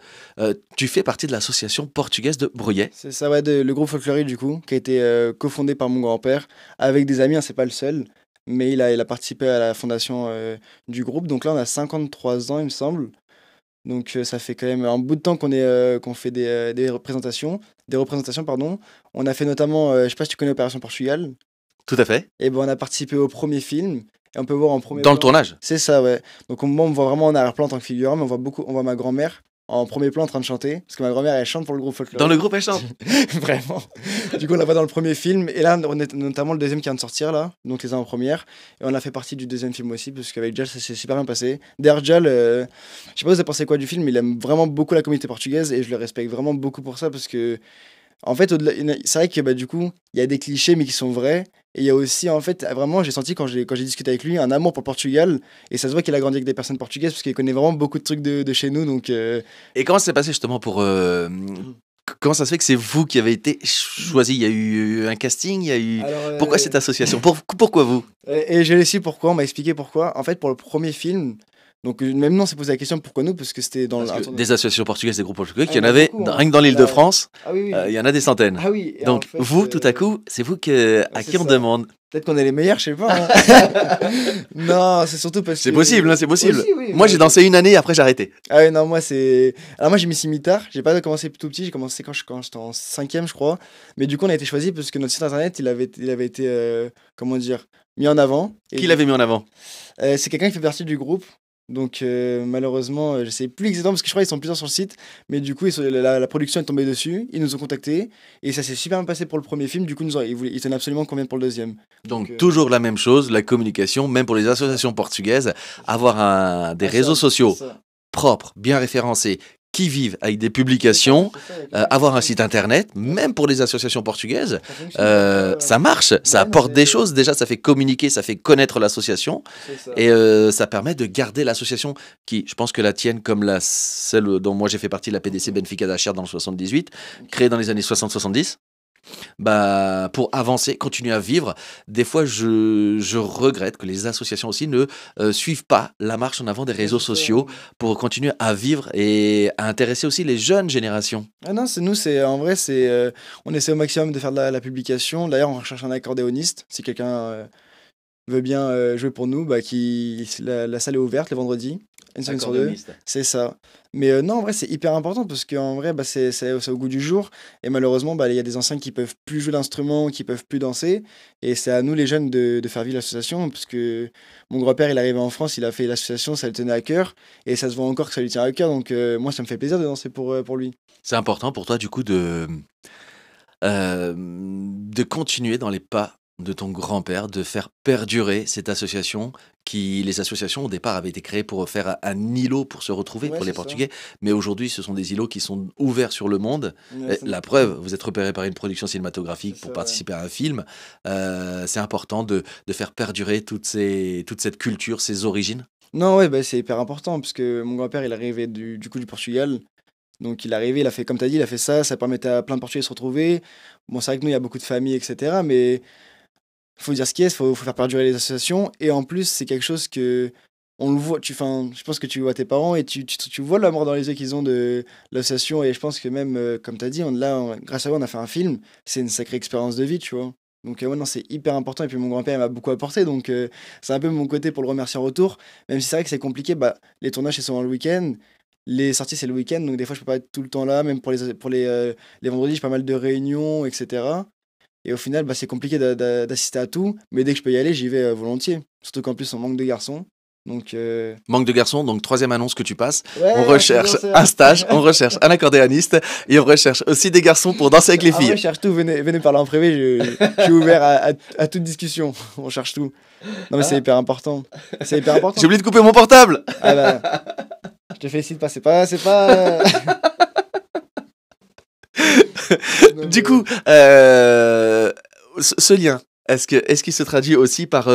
Tu fais partie de l'association portugaise de Bruyais. C'est ça, ouais, le groupe folklorique, du coup, qui a été cofondé par mon grand-père, avec des amis, hein, c'est pas le seul, mais il a participé à la fondation du groupe. Donc là, on a 53 ans, il me semble. Donc ça fait quand même un bout de temps qu'on fait des représentations, pardon. On a fait notamment, je sais pas si tu connais Opération Portugal, Tout à fait. et on a participé au premier film, et on peut voir en premier Dans le plan. tournage. C'est ça, ouais. Donc on voit vraiment en arrière-plan en tant que figurant, mais on voit ma grand-mère en premier plan en train de chanter, parce que ma grand-mère, elle chante pour le groupe folklorique. Dans le groupe, elle chante. Vraiment. Du coup, on la voit dans le premier film. Et là, on est notamment le deuxième qui vient de sortir, là. Donc, les avant-premières. Et on a fait partie du deuxième film aussi, parce qu'avec Jal, ça s'est super bien passé. D'ailleurs, Jal, je sais pas vous avez pensé quoi du film, mais il aime vraiment beaucoup la communauté portugaise. Et je le respecte vraiment beaucoup pour ça, parce que, en fait, c'est vrai que du coup, il y a des clichés, mais qui sont vrais. Et il y a aussi, en fait, vraiment, j'ai senti quand j'ai discuté avec lui, un amour pour le Portugal. Et ça se voit qu'il a grandi avec des personnes portugaises, parce qu'il connaît vraiment beaucoup de trucs de chez nous. Donc, Et comment ça s'est passé justement pour... comment ça se fait que c'est vous qui avez été choisi? Il y a eu un casting, il y a eu... alors, Pourquoi cette association? Pourquoi vous? Et je l'ai su pourquoi, on m'a expliqué pourquoi. En fait, pour le premier film, donc même nous on s'est posé la question pourquoi nous, parce que c'était dans Parce le. que des associations portugaises, des groupes portugais, Ah, il y en il y en a avait beaucoup, hein. rien que dans l'île de France, Ah oui, oui. il y en a des centaines. Ah oui. Et Donc en fait, vous, tout à coup, c'est vous à c'est qui on ça. demande. Peut-être qu'on est les meilleurs, je sais pas. Hein. Non, c'est surtout parce que. C'est possible, hein, c'est possible. Aussi, oui, Moi mais- j'ai dansé une année, après j'ai arrêté. Ah ouais, non, moi c'est. Alors moi j'ai mis si tard, j'ai pas commencé tout petit, j'ai commencé quand j'étais en 5ème, je crois. Mais du coup, on a été choisi parce que notre site internet, il avait été, comment dire, mis en avant. Et Qui l'avait mis en avant? C'est quelqu'un qui fait partie du groupe. Donc malheureusement, je sais plus exactement parce que je crois qu'ils sont plusieurs sur le site, mais du coup la production est tombée dessus, ils nous ont contactés et ça s'est super bien passé pour le premier film. Du coup ils tenaient absolument qu'on vienne pour le deuxième. Donc Donc toujours la même chose, la communication, même pour les associations portugaises, avoir des réseaux sociaux ça. propres, bien référencés, qui vivent avec des publications, C'est ça, il y a quelqu'un qui avoir un fait- site internet, même pour les associations portugaises, Ça fonctionne, quoi. ça marche, ça Ouais, non, apporte des c'est choses. Déjà, ça fait communiquer, ça fait connaître l'association c'est ça. et ça permet de garder l'association qui, je pense que la tienne, comme celle dont moi j'ai fait partie, la PDC Benfica d'Achères dans le 78, créée dans les années 60-70. Bah, pour avancer, continuer à vivre. Des fois, je regrette que les associations aussi ne suivent pas la marche en avant des Ouais, réseaux c'est ça. sociaux pour continuer à vivre et à intéresser aussi les jeunes générations. Ah non, en vrai, on essaie au maximum de faire de la publication. D'ailleurs, on recherche un accordéoniste. Si quelqu'un veut bien jouer pour nous, la salle est ouverte le vendredi, une semaine sur deux. C'est ça. Mais non, en vrai, c'est hyper important parce qu'en vrai, c'est au goût du jour. Et malheureusement, il y a des anciens qui peuvent plus jouer d'instruments, qui peuvent plus danser. Et c'est à nous, les jeunes, de faire vivre l'association. Parce que mon grand-père, il est arrivé en France, il a fait l'association, ça le tenait à cœur. Et ça se voit encore que ça lui tient à cœur. Donc moi, ça me fait plaisir de danser pour lui. C'est important pour toi, du coup, de continuer dans les pas de ton grand-père, de faire perdurer cette association qui, les associations au départ avaient été créées pour faire un îlot pour se retrouver Ouais, pour les c'est ça. Portugais, mais aujourd'hui ce sont des îlots qui sont ouverts sur le monde. Ouais, La preuve, vous êtes repéré par une production cinématographique c'est pour ça, ouais. participer à un film. C'est important de faire perdurer toute cette culture, ces origines. Non, ouais, c'est hyper important parce que mon grand-père, il arrivait du coup du Portugal. Donc il est arrivé, il a fait, comme tu as dit, il a fait ça permettait à plein de Portugais de se retrouver. Bon, c'est vrai que nous, il y a beaucoup de familles, etc. Mais faut dire ce qui est, faut faire perdurer les associations. Et en plus, c'est quelque chose que on le voit. Je pense que tu vois tes parents et tu vois l'amour dans les yeux qu'ils ont de l'association. Et je pense que même, comme tu as dit, grâce à eux, on a fait un film. C'est une sacrée expérience de vie, tu vois. Donc ouais, non, c'est hyper important. Et puis mon grand-père il m'a beaucoup apporté. Donc c'est un peu mon côté pour le remercier en retour. Même si c'est vrai que c'est compliqué, les tournages, c'est souvent le week-end. Les sorties, c'est le week-end. Donc des fois, je peux pas être tout le temps là. Même pour les vendredis, j'ai pas mal de réunions, etc. Et au final, c'est compliqué d'assister à tout, mais dès que je peux y aller, j'y vais volontiers. Surtout qu'en plus, on manque de garçons. Donc, Manque de garçons, donc troisième annonce que tu passes. ouais, On recherche toujours, un stage, on recherche un accordéoniste et on recherche aussi des garçons pour danser avec les Ah ouais, filles. je cherche tout, venez parler en privé, je suis ouvert à toute discussion. On cherche tout. Non, mais c'est hyper important. C'est hyper important. J'ai oublié de couper mon portable. Ah je te félicite pas, c'est pas. Non, Du mais- coup, ce lien, est-ce qu'il se traduit aussi par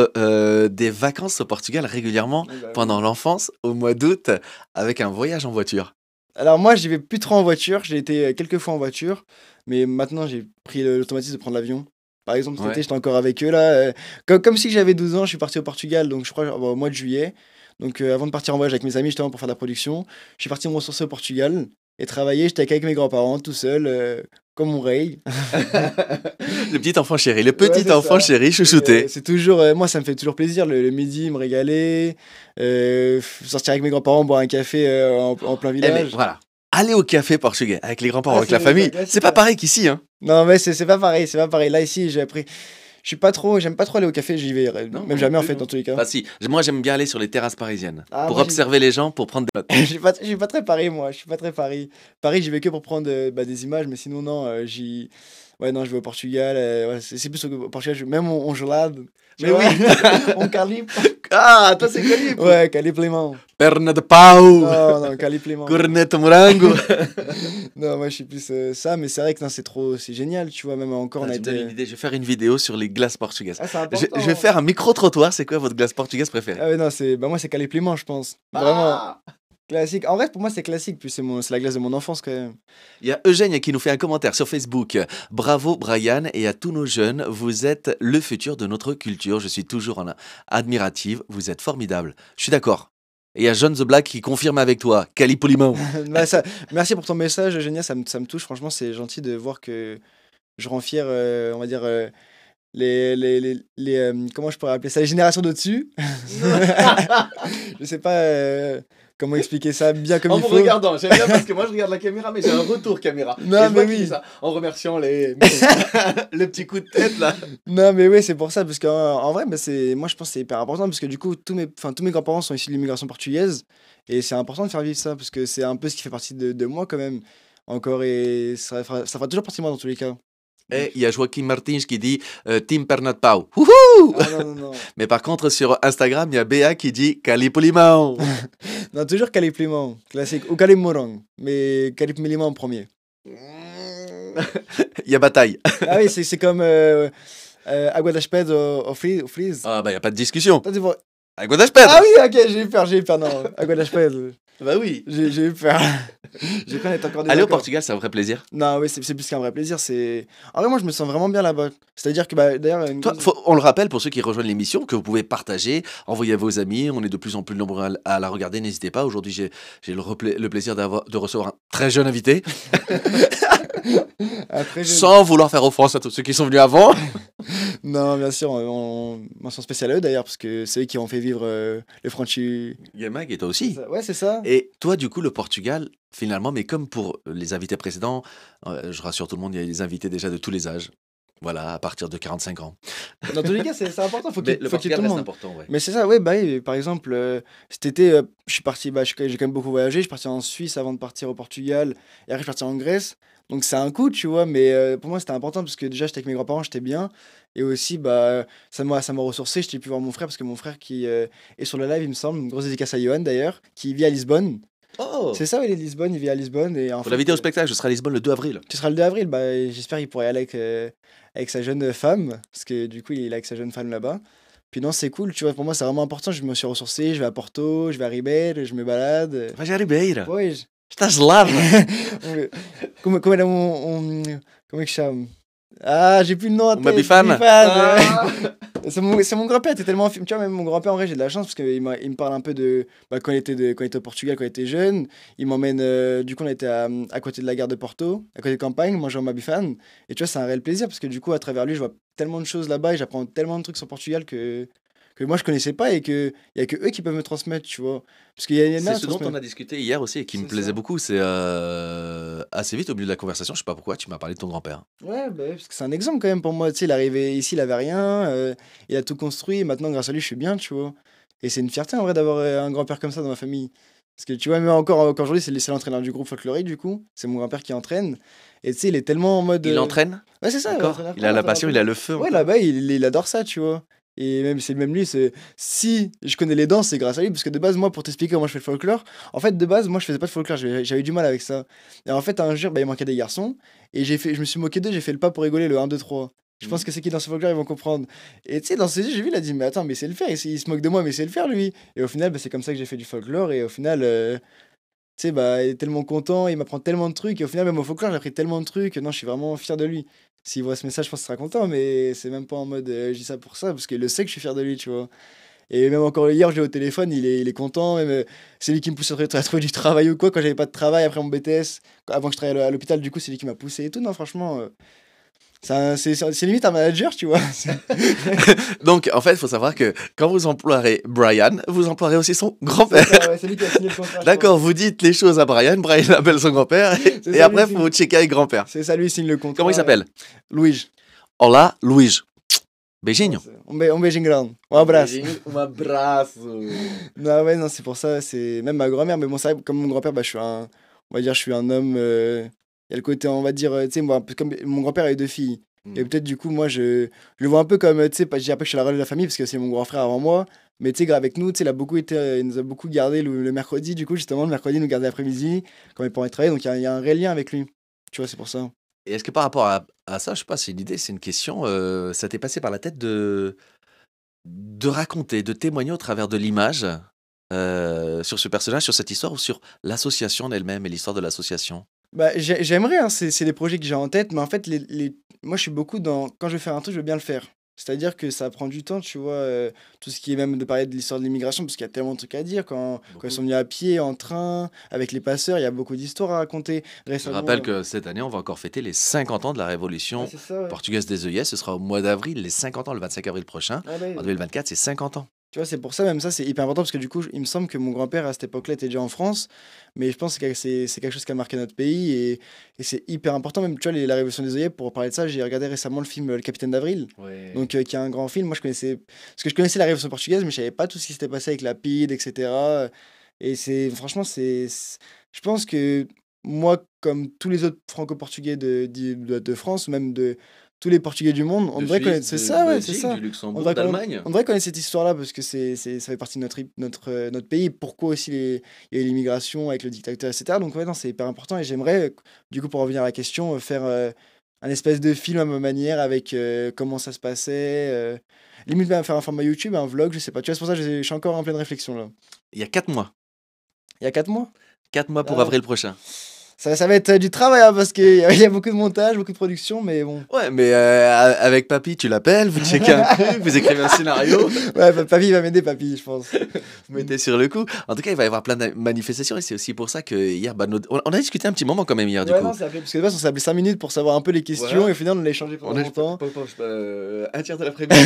des vacances au Portugal régulièrement Oui, bah oui. pendant l'enfance, au mois d'août, avec un voyage en voiture? Alors moi, j'y vais plus trop en voiture. J'ai été quelques fois en voiture, mais maintenant j'ai pris l'automatisme de prendre l'avion. Par exemple, cet Ouais. été, j'étais encore avec eux là. Comme si j'avais 12 ans, je suis parti au Portugal, donc je crois au mois de juillet. Donc avant de partir en voyage avec mes amis, justement pour faire de la production, je suis parti me ressourcer au Portugal et travailler. J'étais avec mes grands-parents, tout seul, comme mon rey. Le petit enfant chéri, le Ouais, petit c'est enfant ça. chéri, Et, chouchouté. c'est toujours, moi, ça me fait toujours plaisir le midi, me régaler, sortir avec mes grands-parents, boire un café en plein Eh mais village. voilà, aller au café portugais avec les grands-parents, Ah, avec la c'est famille, classique, c'est pas ça. pareil qu'ici, hein. Non, mais c'est pas pareil, c'est pas pareil. Là, ici, j'ai appris. J'aime pas trop aller au café, j'y vais Non, moi même non jamais en plus, fait, non. dans tous les cas. Bah si, moi j'aime bien aller sur les terrasses parisiennes Ah, pour moi, observer les gens, pour prendre des notes. je suis pas très Paris, moi, je suis pas très Paris. Paris, j'y vais que pour prendre des images, mais sinon, non, Ouais, non, je vais au Portugal, ouais, c'est plus au Portugal, même on gelade. Tu Mais vois, oui. on calipe. Ah, toi c'est Calipe. Ouais, calipe Léman. Perna de pau, Non, non, calipe Léman. corneto morango. Non, moi, je suis plus ça, mais c'est vrai que non, c'est génial, tu vois, même encore, on Ah, a tu me donnes une été. idée, je vais faire une vidéo sur les glaces portugaises. Ah, c'est Je important. vais faire un micro-trottoir, c'est quoi votre glace portugaise préférée? Ah ouais, non, moi, c'est calipe Léman, je pense. Vraiment. Classique. En vrai, pour moi, c'est classique. Puis c'est la glace de mon enfance quand même. Il y a Eugène qui nous fait un commentaire sur Facebook. Bravo Brian et à tous nos jeunes, vous êtes le futur de notre culture. Je suis toujours admirative, vous êtes formidable. Je suis d'accord. Et il y a John the Black qui confirme avec toi. Calipolimon. Merci pour ton message, génial. Ça me touche. Franchement, c'est gentil de voir que je rends fier, on va dire, comment je pourrais appeler ça, les générations d'au-dessus. Je sais pas comment expliquer ça bien comme En il me faut. regardant, j'aime bien parce que moi je regarde la caméra, mais j'ai un retour caméra. Non, Et je vois mais qu'il oui. fait ça en remerciant les le petit coup de tête là. Non, mais oui, c'est pour ça, parce qu'en vrai, bah, moi je pense que c'est hyper important, parce que du coup, tous mes grands-parents sont issus de l'immigration portugaise, et c'est important de faire vivre ça, parce que c'est un peu ce qui fait partie de moi quand même, encore, et ça fera toujours partie de moi dans tous les cas. Et Donc, il y a Joaquim Martins qui dit Team Pernat Pau. Wouhou. ah non, non, non. Mais par contre, sur Instagram, il y a Béa qui dit Calipo Limão. Non, toujours Calip Limon, classique, ou Calip Morong, mais Calip Limon en premier. Il y a bataille. Ah oui, c'est comme Água das Pedras au Freeze. Ah bah, il n'y a pas de discussion. Toi, tu vois- Avec Godash Pedro. Ah oui, ok, j'ai eu peur, non, Água das Pedras. Bah oui. J'ai eu peur. J'ai cru en être encore Aller au d'accord. Portugal, c'est un vrai plaisir. Non, oui, c'est plus qu'un vrai plaisir. En vrai, moi, je me sens vraiment bien là-bas. C'est-à-dire que, bah, d'ailleurs, Toi, on le rappelle pour ceux qui rejoignent l'émission, que vous pouvez partager, envoyer à vos amis. On est de plus en plus nombreux à la regarder. N'hésitez pas. Aujourd'hui, j'ai le plaisir de recevoir un très jeune invité, après, sans vouloir faire offense à tous ceux qui sont venus avant. Non, bien sûr, mention spéciale à eux d'ailleurs, parce que c'est eux qui ont fait vivre le Franchi. Il y a Mag et toi aussi. Ouais, c'est ça. Et toi, du coup, le Portugal, finalement, mais comme pour les invités précédents, je rassure tout le monde, il y a des invités déjà de tous les âges. Voilà, à partir de 45 ans. Dans tous les cas, c'est important. Faut Mais qu'il le faut qu'il y ait Portugal tout le reste monde. important, ouais. Mais c'est ça, ouais, bah oui, par exemple, cet été, je suis parti, j'ai quand même beaucoup voyagé, je suis parti en Suisse avant de partir au Portugal, et après je suis parti en Grèce, donc c'est un coup, tu vois, mais pour moi c'était important parce que déjà j'étais avec mes grands-parents, j'étais bien, et aussi, bah, ça m'a ressourcé, j'étais pu voir mon frère, parce que mon frère qui est sur le live, il me semble, une grosse dédicace à Johan d'ailleurs, qui vit à Lisbonne. Oh, C'est ça, il est de Lisbonne, il vit à Lisbonne, et en faut fait, l'inviter au spectacle, je serai à Lisbonne le 2 avril. tu seras le 2 avril, bah, j'espère qu'il pourrait y aller avec sa jeune femme, parce que du coup il est avec sa jeune femme là-bas. Puis non, c'est cool, tu vois, pour moi c'est vraiment important, je me suis ressourcé, je vais à Porto, je vais à Ribeira, je me balade. Vai à Ribeira. Ouais, Estás gelado. como era como é que chama? Ah, j'ai plus le nom en Uma tête. bifana. Bifana, ouais. C'est mon grand-père, t'es tellement tu vois, même mon grand-père en vrai, j'ai de la chance parce qu'il me parle un peu de bah, quand il était au Portugal, quand il était jeune, il m'emmène du coup on était à côté de la gare de Porto, à côté de campagne, manger au Mabifan, et tu vois, c'est un réel plaisir parce que du coup à travers lui, je vois tellement de choses là-bas et j'apprends tellement de trucs sur le Portugal que moi je connaissais pas et que y a que eux qui peuvent me transmettre, tu vois. Parce qu'il y en a C'est à ce dont on transmettre. a discuté hier aussi et qui me C'est plaisait ça. beaucoup. C'est assez vite au milieu de la conversation, je sais pas pourquoi, tu m'as parlé de ton grand-père. Ouais, bah, ouais, parce que c'est un exemple quand même pour moi. Tu sais, il est arrivé ici, il avait rien, il a tout construit, et maintenant, grâce à lui, je suis bien, tu vois. Et c'est une fierté en vrai d'avoir un grand-père comme ça dans ma famille. Parce que tu vois, même encore aujourd'hui, c'est l'entraîneur du groupe folklorique, du coup. C'est mon grand-père qui entraîne. Et tu sais, il est tellement en mode. Il entraîne Ouais, c'est ça, encore. Il a la passion, il a le feu. Ouais, encore. là-bas, il adore ça, tu vois. Et même, c'est même lui, si je connais les danses, c'est grâce à lui, parce que de base, moi, pour t'expliquer comment je fais le folklore, en fait, de base, moi, je faisais pas de folklore, j'avais du mal avec ça. Et en fait, un jour, bah, il manquait des garçons, et je me suis moqué d'eux, j'ai fait le pas pour rigoler, le 1, 2, 3. Je pense que c'est qui dans ce folklore, ils vont comprendre. Et tu sais, dans ses yeux, j'ai vu, il a dit, mais attends, mais c'est le faire, il se moque de moi, mais c'est le faire, lui. Et au final, bah, c'est comme ça que j'ai fait du folklore, et au final, tu sais, bah, il est tellement content, il m'apprend tellement de trucs, et au final, même au folklore, j'ai appris tellement de trucs, non, je suis vraiment fier de lui. S'il voit ce message, je pense qu'il sera content, mais c'est même pas en mode je dis ça pour ça, parce qu'il le sait que je suis fier de lui, tu vois. Et même encore hier, je l'ai au téléphone, il est content, même c'est lui qui me pousse à trouver du travail ou quoi, quand j'avais pas de travail après mon BTS, avant que je travaille à l'hôpital, du coup, c'est lui qui m'a poussé et tout, non, franchement, c'est limite un manager, tu vois. Donc, en fait, il faut savoir que quand vous emploierez Brian, vous emploierez aussi son C'est grand-père. ça, ouais, c'est lui qui a signé le contrat. je D'accord, vous dites les choses à Brian, Brian appelle son grand-père, C'est et ça, après, lui, il faut checker avec grand-père. pense. C'est ça, lui, il signe le contrat. Comment il s'appelle Luigi. Olá, Luís. Beijinho. Un beijinho grande. Un abraço. Um abraço. Non, ouais, non, c'est pour ça, c'est même ma grand-mère, mais bon, c'est vrai, comme mon grand-père, bah, on va dire, je suis un homme, il y a le côté, on va dire, tu sais, moi, un peu comme mon grand-père avait 2 filles, et peut-être, du coup, moi, je le vois un peu comme, tu sais, je dis après que je suis la relève de la famille, parce que c'est mon grand frère avant moi, mais tu sais, avec nous, tu sais, il nous a beaucoup gardé le mercredi, du coup, justement, le mercredi, il nous gardait l'après-midi, quand mes parents travaillaient, donc il y a un réel lien avec lui, tu vois, c'est pour ça. Et est-ce que par rapport à ça, je sais pas, c'est une idée, c'est une question, ça t'est passé par la tête de raconter, de témoigner au travers de l'image sur ce personnage, sur cette histoire ou sur l'association en elle-même et l'histoire de l'association? Bah, j'aimerais, hein, c'est des projets que j'ai en tête, mais en fait, moi, je suis beaucoup dans. Quand je veux faire un truc, je veux bien le faire. C'est-à-dire que ça prend du temps, tu vois, tout ce qui est même de parler de l'histoire de l'immigration, parce qu'il y a tellement de trucs à dire. Quand ils Beaucoup. sont venus à pied, en train, avec les passeurs, il y a beaucoup d'histoires à raconter. Je Récemment. rappelle que cette année, on va encore fêter les 50 ans de la Ouais, révolution c'est ça, ouais. portugaise des œillets. Ce sera au mois d'avril, les 50 ans, le 25 avril prochain. Ah, bah, En 2024, c'est 50 ans. Tu vois, c'est pour ça, même ça, c'est hyper important parce que du coup, il me semble que mon grand-père à cette époque-là était déjà en France, mais je pense que c'est quelque chose qui a marqué notre pays et c'est hyper important. Même, tu vois, la Révolution des œillets, pour parler de ça, j'ai regardé récemment le film Le Capitaine d'Avril, Ouais. donc qui est un grand film. Moi, je connaissais, parce que je connaissais la Révolution portugaise, mais je savais pas tout ce qui s'était passé avec la PIDE, etc. Et franchement, je pense que moi, comme tous les autres franco-portugais de France, même de tous les Portugais du monde, on De devrait Suisse, connaître. C'est de ça, ouais, c'est Belgique, ça. du On Luxembourg, devrait, conna- d'Allemagne. on devrait connaître cette histoire-là parce que ça fait partie de notre pays. Pourquoi aussi il y a eu l'immigration avec le dictateur, etc. Donc, ouais, non, c'est hyper important. Et j'aimerais, du coup, pour revenir à la question, faire un espèce de film à ma manière avec comment ça se passait. Limite, même faire un format YouTube, un vlog, je sais pas. Tu vois, c'est pour ça que je suis encore en pleine réflexion là. Il y a 4 mois. Il y a 4 mois. 4 mois pour Ah, avril prochain. ça va être du travail hein, parce qu'il y a beaucoup de montage, beaucoup de production, mais bon. Ouais, mais avec papy, tu l'appelles, vous checkez un truc, vous écrivez un scénario, Ouais, papy va m'aider, papy, je pense. vous mettez sur le coup. En tout cas, il va y avoir plein de manifestations et c'est aussi pour ça que hier, bah, on a discuté un petit moment quand même hier, du Ouais, coup. non, parce que de base, on s'est appelé 5 minutes pour savoir un peu les questions Voilà. et au final, on a échangé pendant On a longtemps. un tiers de l'après-midi.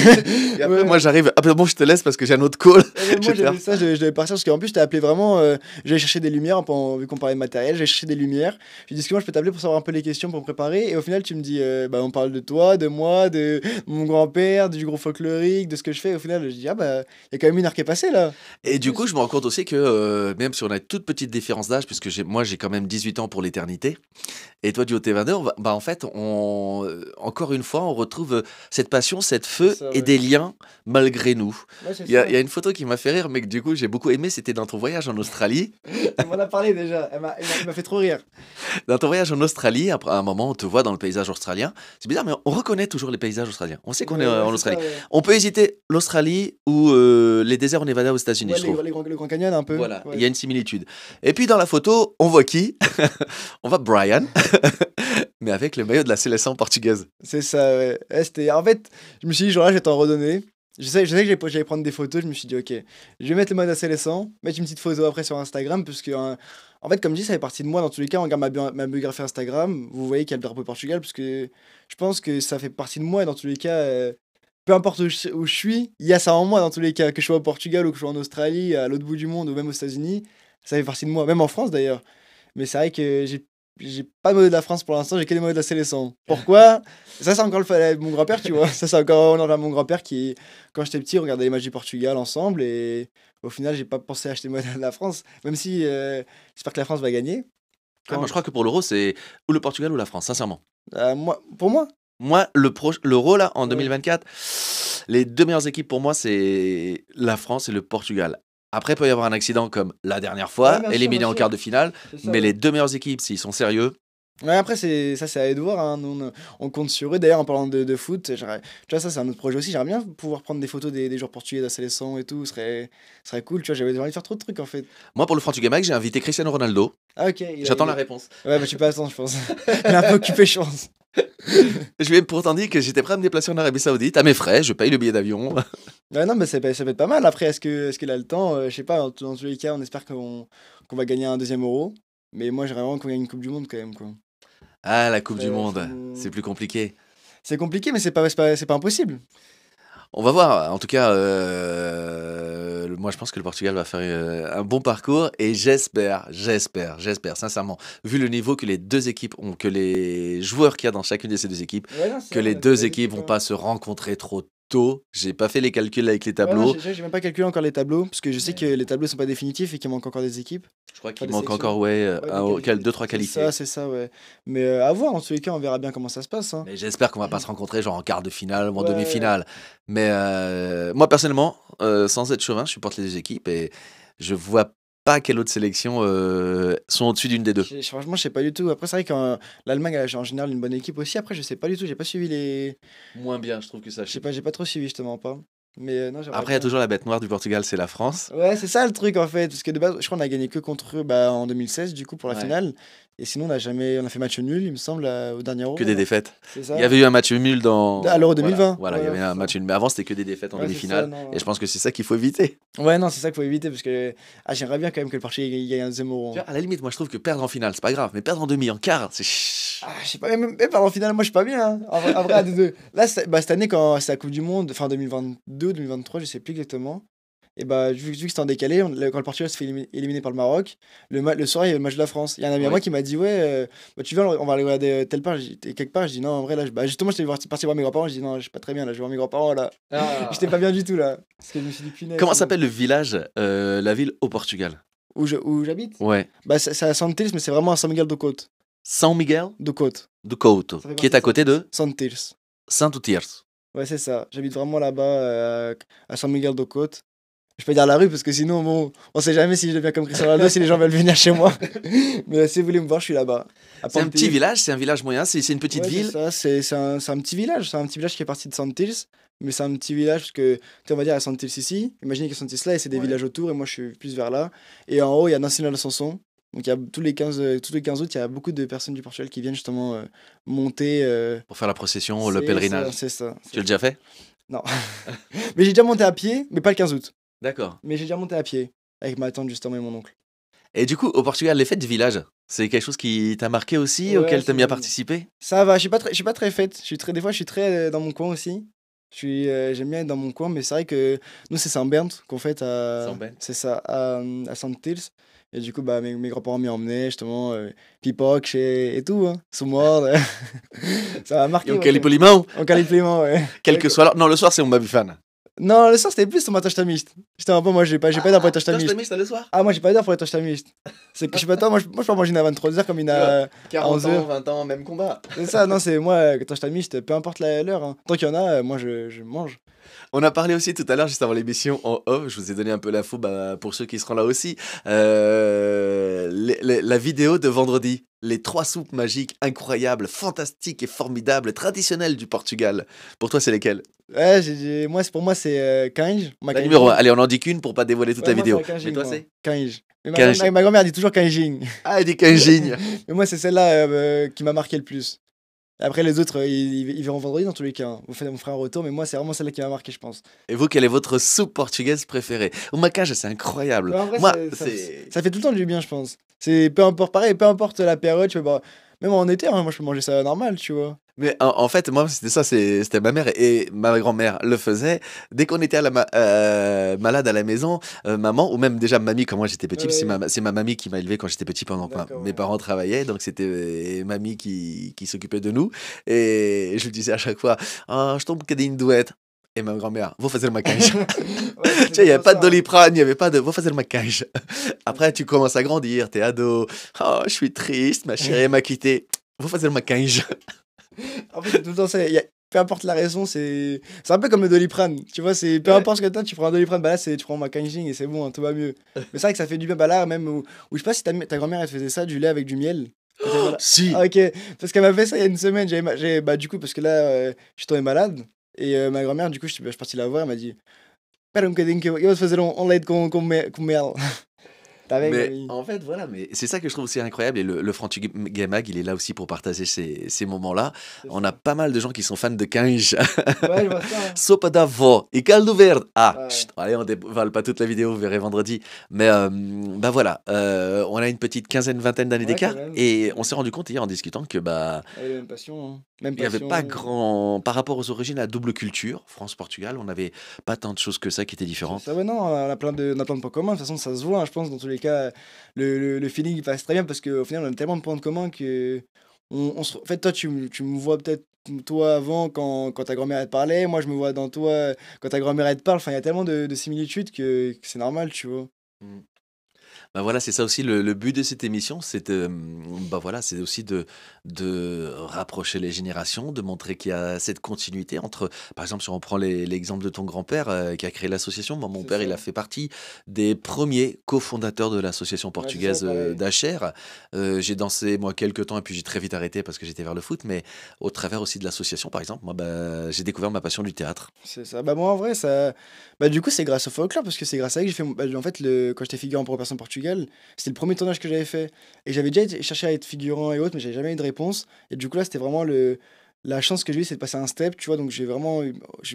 Et après, Ouais. moi, j'arrive. Ah, bah, bon, je te laisse parce que j'ai un autre call. Ouais, mais Je moi, vais te j'avais faire- ça, je devais partir parce qu'en plus, je t'ai appelé vraiment. J'allais chercher des lumières, vu qu'on parlait de matériel, j'allais chercher des lumières. Je dis, moi je peux t'appeler pour savoir un peu les questions pour me préparer. Et au final, tu me dis, bah, on parle de toi, de moi, de mon grand-père, du gros folklorique, de ce que je fais. Et au final, je dis, ah bah, il y a quand même une heure qui est passée là. Et du coup, je me rends compte aussi que même si on a une toute petite différence d'âge, puisque moi, j'ai quand même 18 ans pour l'éternité, et toi, du OT22, bah, en fait, encore une fois, on retrouve cette passion, cette feu C'est ça, et ouais. des liens malgré nous. Ouais, c'est Il y a, ça. il y a une photo qui m'a fait rire, mais que du coup, j'ai beaucoup aimé. C'était dans ton voyage en Australie. Tu m'en as parlé déjà. Elle m'a fait trop rire. Dans ton voyage en Australie, après un moment, on te voit dans le paysage australien. C'est bizarre, mais on reconnaît toujours les paysages australiens. On sait qu'on est Ouais, en c'est Australie. ça, ouais. On peut hésiter l'Australie ou les déserts au Nevada aux États-Unis, Ouais, je trouve. le Grand Canyon un peu. Voilà, Ouais. il y a une similitude. Et puis dans la photo, on voit qui? On voit Brian, mais avec le maillot de la sélection portugaise. C'est ça, ouais. Ouais, en fait, je me suis dit, genre là, je vais t'en redonner. Je sais que j'allais prendre des photos, je me suis dit, ok, je vais mettre le mode assez laissant, mettre une petite photo après sur Instagram, parce que, en fait, comme je dis, ça fait partie de moi dans tous les cas. On regarde ma biographie Instagram, vous voyez qu'il y a le drapeau Portugal, parce que je pense que ça fait partie de moi, et dans tous les cas, peu importe où je suis, il y a ça en moi dans tous les cas, que je sois au Portugal ou que je sois en Australie, à l'autre bout du monde, ou même aux États-Unis, ça fait partie de moi, même en France d'ailleurs. Mais c'est vrai que j'ai pas de mode de la France pour l'instant, j'ai que des modes de la sélection. Pourquoi? Ça, c'est encore mon grand-père, tu vois. Ça, c'est encore on mon grand-père qui, quand j'étais petit, on regardait les matchs du Portugal ensemble et au final, j'ai pas pensé à acheter le mode de la France, même si j'espère que la France va gagner. Ah, moi, je crois que pour l'Euro, c'est ou le Portugal ou la France, sincèrement. Pour moi, Moi, l'Euro, là, en ouais. 2024, les deux meilleures équipes pour moi, c'est la France et le Portugal. Après, il peut y avoir un accident comme la dernière Ouais, fois, bien sûr, éliminé bien en sûr. quart de finale, C'est ça, mais les ouais. deux meilleures équipes, s'ils sont sérieux, Ouais, après, c'est à eux de voir. Hein. Nous, on compte sur eux. D'ailleurs, en parlant de foot, tu vois, ça, c'est un autre projet aussi. J'aimerais bien pouvoir prendre des photos des joueurs portugais de la sélection et tout. Ce serait cool. Tu vois, j'avais envie de faire trop de trucs en fait. moi, pour le Portugal Mag, j'ai invité Cristiano Ronaldo. Ah, ok. J'attends la réponse. Ouais, bah, je suis pas à temps, je pense. Il est un peu occupé, je pense. Je lui ai pourtant dit que j'étais prêt à me déplacer en Arabie Saoudite à mes frais, je paye le billet d'avion. Ouais, non, mais ça peut être pas mal. Après, est-ce qu'il a le temps? Je sais pas. Dans tous les cas, on espère qu'on va gagner un deuxième euro. Mais moi, j'aimerais vraiment qu'on gagne une Coupe du Monde quand même, quoi. Ah, la Coupe du Monde, faut- c'est plus compliqué. C'est compliqué, mais c'est pas impossible. On va voir. En tout cas, moi, je pense que le Portugal va faire un bon parcours et j'espère, sincèrement, vu le niveau que les deux équipes ont, que les joueurs qu'il y a dans chacune de ces deux équipes, Ouais, non, c'est que vrai, les on a deux des équipes équipes, vont hein. pas se rencontrer trop tôt. J'ai pas fait les calculs avec les Ouais, non, tableaux. j'ai même pas calculé encore les tableaux, parce que je sais que les tableaux sont pas définitifs et qu'il manque encore des équipes. Je crois Pas qu'il des manque sélections. encore Ouais, deux, trois qualifiés. C'est ça, ouais. Mais à voir, en tous les cas, on verra bien comment ça se passe. Hein. Mais j'espère qu'on va pas se rencontrer genre en quart de finale ou en Ouais, demi-finale. Mais moi personnellement, sans être chauvin, je supporte les deux équipes et je vois pas quelle autre sélection sont au-dessus d'une des deux. franchement, je sais pas du tout. Après, c'est vrai que l'Allemagne a en général une bonne équipe aussi. Après, je sais pas du tout, j'ai pas suivi les. Moins bien, je trouve que ça. Je sais pas, j'ai pas trop suivi justement pas. Mais non, j'aimerais Après, il y a bien. toujours la bête noire du Portugal, c'est la France. Ouais, c'est ça le truc en fait. Parce que de base, je crois qu'on a gagné que contre eux bah, en 2016, du coup, pour la Ouais. finale. Et sinon, on a fait match nul, il me semble, au dernier Euro. Que des défaites. C'est ça. Il y avait eu un match nul dans. À l'Euro 2020. Voilà, il y Ouais, avait c'est un ça. match nul. Mais avant, c'était que des défaites en Ouais, c'est demi-finale. ça, non, Et je pense que c'est ça qu'il faut éviter. Ouais, non, c'est ça qu'il faut éviter parce que j'aimerais bien quand même que le Portugal il gagne un deuxième Euro. Tu vois, à la limite, moi, je trouve que perdre en finale, c'est pas grave. Mais perdre en demi, en quart, c'est. Je sais pas, même par en finale, moi je suis pas bien. Hein. En vrai, à deux. Là, cette année, quand c'est la Coupe du Monde, enfin 2022, 2023, je sais plus exactement. Et bah, vu que c'était en décalé, quand le Portugal se fait éliminer par le Maroc, le soir, il y avait le match de la France. Il y a un ami à Oui. moi qui m'a dit, ouais, bah, tu viens, on va aller regarder telle part, quelque part. Je dis, non, en vrai, là, bah, justement, j'étais parti voir mes grands-parents. Je dis, non, je suis pas très bien, là, je vais voir mes grands-parents, là. Ah. J'étais pas bien du tout, là. Parce que je me suis dit, punaise. Comment c'est bon. s'appelle le village, la ville au Portugal? Où j'habite? Ouais. Bah, c'est à Santills, mais c'est vraiment à São Miguel do Couto. São Miguel Do Couto. do Couto, Ça fait qui est partie à côté de Santills. Saint-Outiers. Ouais, c'est ça. J'habite vraiment là-bas, à São Miguel do Couto. Je peux dire la rue parce que sinon, bon, on sait jamais si je deviens comme Cristiano Ronaldo, si les gens veulent venir chez moi. Mais si vous voulez me voir, je suis là-bas. À C'est un Ponte. petit village, c'est un village moyen, c'est une petite Ouais, ville. c'est ça, c'est un petit village. C'est un petit village qui est parti de Santills. Mais c'est un petit village parce que, tu sais, on va dire à Santills ici. Imaginez qu'il y a Santills là et c'est des Ouais. villages autour. Et moi, je suis plus vers là. Et en haut, il y a Nacional Sanson. Donc, il y a tous les 15 août, il y a beaucoup de personnes du Portugal qui viennent justement monter. Pour faire la procession, le C'est pèlerinage. ça, c'est ça. Tu l'as déjà fait? Non. Mais j'ai déjà monté à pied, mais pas le 15 août. D'accord. Mais j'ai déjà monté à pied. Avec ma tante justement et mon oncle. Et du coup, au Portugal, les fêtes du village, c'est quelque chose qui t'a marqué aussi, Ouais, auquel t'aimes bien c'est- participer? Ça va, je suis pas très faite. Des fois, je suis très dans mon coin aussi. J'aime bien être dans mon coin, mais c'est vrai que nous, c'est Saint-Bernd qu'on fête Saint Bernd. c'est ça, à Saint-Tills. Et du coup, bah, mes grands-parents m'y emmenaient justement, pipoque et tout, hein. Sumor, ça m'a marqué. Et au Ouais. Calipolimão, En Calipliment, ouais. quel que soit l'heure. Non, le soir, c'est on fan. Non, le soir, c'était plus sur ma tâche tamiste. J'étais un peu, moi, j'ai pas d'heure pour être tâche tamiste. le soir? Ah, moi, j'ai pas d'heure pour être tâche tamiste. C'est que je sais pas toi, moi, je peux manger à 23h comme il a. 40 11 ans, heures. 20 ans, même combat. C'est ça, non, c'est moi, quand je t'amiste, peu importe l'heure, hein. Tant qu'il y en a, moi je mange. On a parlé aussi tout à l'heure, juste avant l'émission, en off, je vous ai donné un peu l'info bah, pour ceux qui seront là aussi. La vidéo de vendredi, les 3 soupes magiques incroyables, fantastiques et formidables, traditionnelles du Portugal. Pour toi, c'est lesquelles? Ouais, pour moi, c'est Kanj. La numéro 1. Allez, on en dit qu'une pour pas dévoiler toute la vidéo. Mais toi, moi. c'est Kanj. Mais Kanj. ma grand-mère dit toujours Kanjing. Ah, elle dit Kanjing. Mais moi, c'est celle-là qui m'a marqué le plus. Après, les autres, ils verront vendredi dans tous les cas, hein. On fera un retour, mais moi, c'est vraiment celle-là qui m'a marqué, je pense. Et vous, quelle est votre soupe portugaise préférée? Au macage, c'est incroyable. Mais en vrai, Moi, ça fait tout le temps du bien, je pense. C'est peu importe, pareil, peu importe la période, tu peux pas. Même en été, hein, moi, je peux manger ça normal, tu vois. Mais en fait, moi, c'était ça, c'était ma mère et ma grand-mère le faisaient. Dès qu'on était malade à la maison, maman, ou même déjà mamie, quand moi j'étais petit, parce que Ouais. c'est ma mamie qui m'a élevé quand j'étais petit pendant que D'accord, mes ouais. parents travaillaient, donc c'était mamie qui s'occupait de nous. Et je lui disais à chaque fois, ah, je tombe que des douette. Et ma grand-mère, vous faites le maquillage. Ouais, Tu sais, il n'y avait pas de ça. doliprane, il n'y avait pas de. Vous faites le maquillage. Après, tu commences à grandir, t'es ado. Oh, je suis triste, ma chérie m'a quitté. Vous faites le maquillage. En fait, c'est tout le temps ça. Peu importe la raison, c'est un peu comme le Doliprane. Tu vois, c'est peu importe ce que t'as, tu prends un Doliprane, bah là, tu prends ma Kanjing et c'est bon, hein, tout va mieux. Mais c'est vrai que ça fait du bien. Bah là, même, où je sais pas si ta grand-mère, elle faisait ça, du lait avec du miel. Quand t'es malade. Si. Ah, ok, parce qu'elle m'a fait ça il y a une semaine. Bah, du coup, parce que là, je suis tombé malade. Et ma grand-mère, du coup, je suis parti la voir, elle m'a dit: Espera um bocadinho que eu vou fazer leite com mel. Tá bem, Mais Gabi? en fait, voilà, mais c'est ça que je trouve aussi incroyable. Et le Frantu Gamag, il est là aussi pour partager ces moments-là. C'est On ça. a pas mal de gens qui sont fans de Kanj. Ouais, je vois ça, hein. Sopa d'avo et caldo verde. Ah, Ouais. chut, allez, on dévoile pas toute la vidéo, vous verrez vendredi. Mais bah voilà, on a une petite quinzaine, vingtaine d'années Ouais, d'écart. quand même. Et on s'est rendu compte hier en discutant que bah Elle a la même passion, hein. Même il n'y avait passion. pas grand. Par rapport aux origines, à double culture, France-Portugal, on n'avait pas tant de choses que ça qui étaient différentes. Ça, ouais, non, on a plein de points communs. De toute façon, ça se voit, hein, je pense, dans tous les cas. Le feeling, il passe très bien parce qu'au final, on a tellement de points communs que. En fait, toi, tu me vois peut-être, toi, avant, quand ta grand-mère, elle te parlait. Moi, je me vois dans toi, quand ta grand-mère, elle te parle. Enfin, il y a tellement de similitudes que c'est normal, tu vois. Mm. Bah voilà, c'est ça aussi le but de cette émission, bah voilà, c'est aussi de rapprocher les générations, de montrer qu'il y a cette continuité entre, par exemple, si on prend l'exemple de ton grand-père qui a créé l'association, moi, mon C'est père, ça. il a fait partie des premiers cofondateurs de l'association Ouais, c'est ça, portugaise pareil. d'Acher. J'ai dansé, moi, quelques temps et puis j'ai très vite arrêté parce que j'étais vers le foot, mais au travers aussi de l'association, par exemple, moi, bah, j'ai découvert ma passion du théâtre. C'est ça. Bah, moi, en vrai, ça. Bah, du coup, c'est grâce au folklore parce que c'est grâce à ça que j'ai fait. En fait, quand j'étais figurant pour personne Portugal, c'était le premier tournage que j'avais fait. Et j'avais déjà cherché à être figurant et autres, mais j'avais jamais eu de réponse. Et du coup, là, c'était vraiment la chance que j'ai eue, c'est de passer un step, tu vois. Donc, j'ai